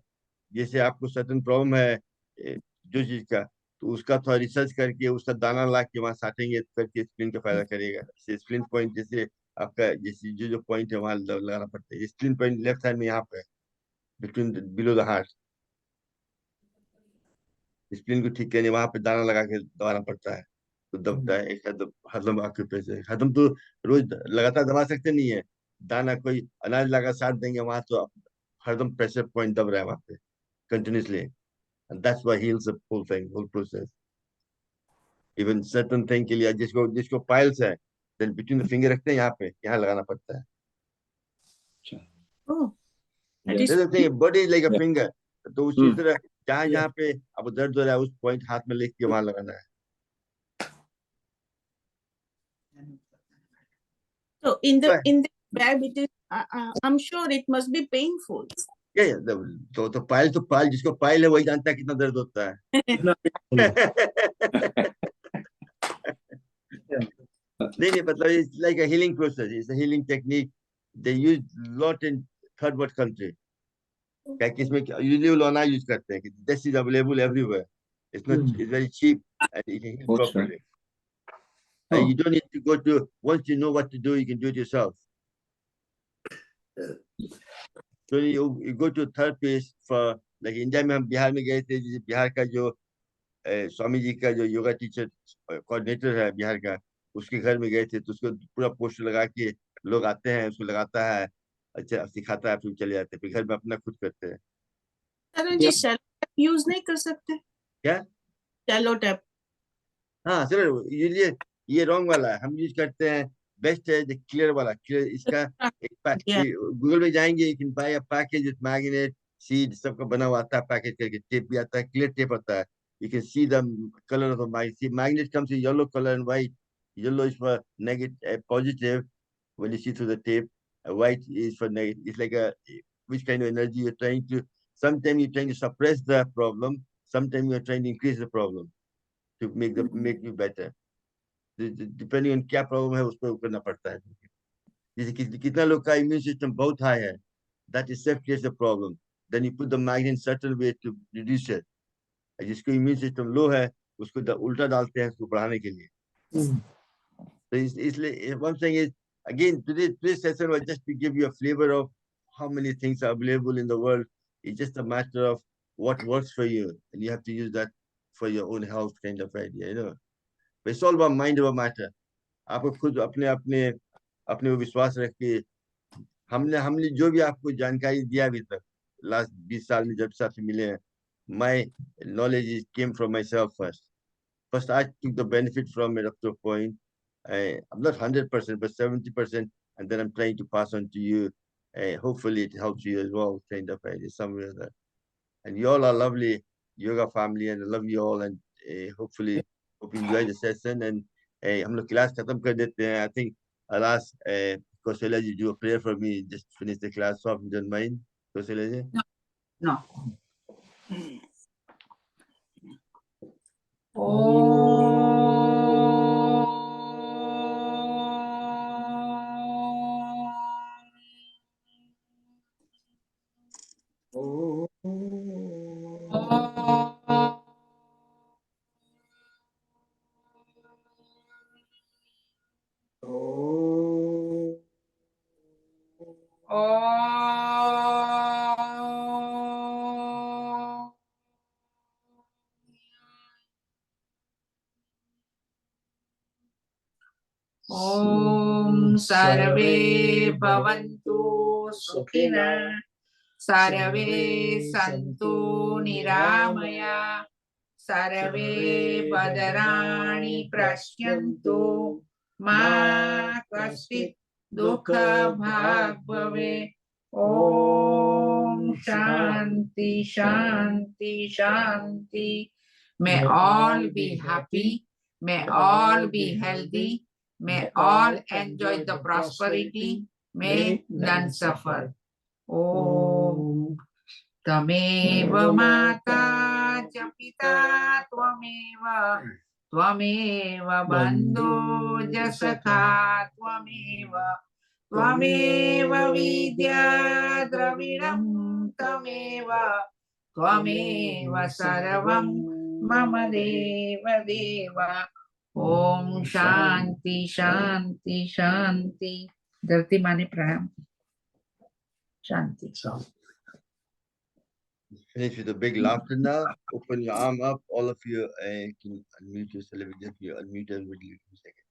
जैसे आपको सर्टेन प्रॉब्लम है जो चीज का तो उसका थोड़ा रिसर्च करके उसका दाना ला के वहां साटेंगे करके स्प्लिन का फायदा करेगा स्प्लिन पॉइंट जैसे आपका जैसे जो पॉइंट है वहां लगाना पड़ता है स्प्लिन पॉइंट लेफ्ट साइड में यहाँ पे between below the heart spleen को ठीक करने वहां पे दाना लगा के दबाना पड़ता है तो दबता है एक हदम आक्यूप्रेशर हदम तो रोज लगातार दबा सकते नहीं है दाना कोई अनाज लगा साट देंगे वहां तो हरदम प्रेशर पॉइंट दब रहा है वहां पे continuously and that's what heals the whole thing whole process even certain thing के लिए जिसको piles है then between the finger रखते हैं यहाँ लगाना पड़ता है Oh, There's a thing, body is like a finger. तो उसी तरह जहाँ पे अब दर्द हो रहा है उस पॉइंट हाथ में लेके वहां लगाना है so in the web it is I'm sure it must be painful. तो पायल जिसको पायल है वही जानता है कितना दर्द होता है नहीं मतलब it's like a healing process it's a healing technique they use lot in third world country क्या कि इसमें usually वो लोना use करते हैं कि this is available everywhere. It's not. It's very cheap and you can heal What's that? properly. And you don't need to go to. Once you know what to do, you can do it yourself. So you go to a therapist for like India में हम बिहार में गए थे जैसे बिहार का जो स्वामी जी का जो योगा टीचर कोऑर्डिनेटर है बिहार का उसके घर में गए थे तो उसको पूरा पोस्टर लगा के लोग आते हैं उसको लगाता है अच्छा सिखाता है फिर चले जाते हैं फिर घर में अपना खुद करते हैं करण जी सेलो टैप यूज नहीं कर सकते क्या सेलो टैप हाँ सर ये रॉन्ग वाला है हम यूज करते हैं बेस्ट है क्लियर वाला क्लियर इसका एक गूगल में जाएंगे you can buy a package with magnet seed सबका बना हुआ आता है पैकेज करके टेप भी आता है क्लियर टेप आता है you can see the color of the magnet. See, magnet comes in yellow color and white. Yellow is for negative, positive when you see through the tape. White is for negative. It's like which kind of energy you're trying to. Sometimes you're trying to suppress the problem. Sometimes you're trying to increase the problem to make you better. Depending on क्या problem है उस पर करना पड़ता है. जैसे कितना लोग का immune system बहुत high है. That itself creates a problem. Then you put the magnet in certain way to reduce it. जिसको इम्यून सिस्टम लो है उसको उल्टा डालते हैं उसको बढ़ाने के लिए तो इसलिए what I'm saying is again today's session was just to give you a flavor of how many things are available in the world. It's just a matter of what works for you and you have to use that for your own health kind of idea, you know. But it's all about mind over matter. आपको खुद अपने अपने अपने विश्वास रख के हमने जो भी आपको जानकारी दिया अभी तक लास्ट 20 साल में जब साथ मिले हैं my knowledge came from myself first. First, I took the benefit from it up to a point. I'm not 100%, but 70%, and then I'm trying to pass on to you. Hopefully, it helps you as well, kind of idea, somewhere there. And you all are lovely yoga family, and I love you all. And hopefully, hope you enjoy the session. And हम लोग class खत्म कर देते हैं. I think I'll ask Kausalya ji do a prayer for me. Just finish the class off. You don't mind, Kausalya ji? No. Om Sarve Bhavantu Sukhina Sarve Santu Niramaya Sarve Badarani Prashyantu Ma Kasit Dukha Bhag Bhave Om Shanti Shanti Shanti. May all be happy, may all be healthy, may all enjoy the prosperity, may none suffer. Om Tameva Mata Japita Tvameva Tvameva Bandhu Jasakha Tvameva Tvameva Vidya Dravidam Tameva Tvameva Sarvam Mama Deva Deva. Om Shanti Shanti Shanti. धरती माने प्रणाम. Shanti. Finish with a big laughter now. Open your arm up. All of you can unmute yourself. Just you unmute everybody for a second.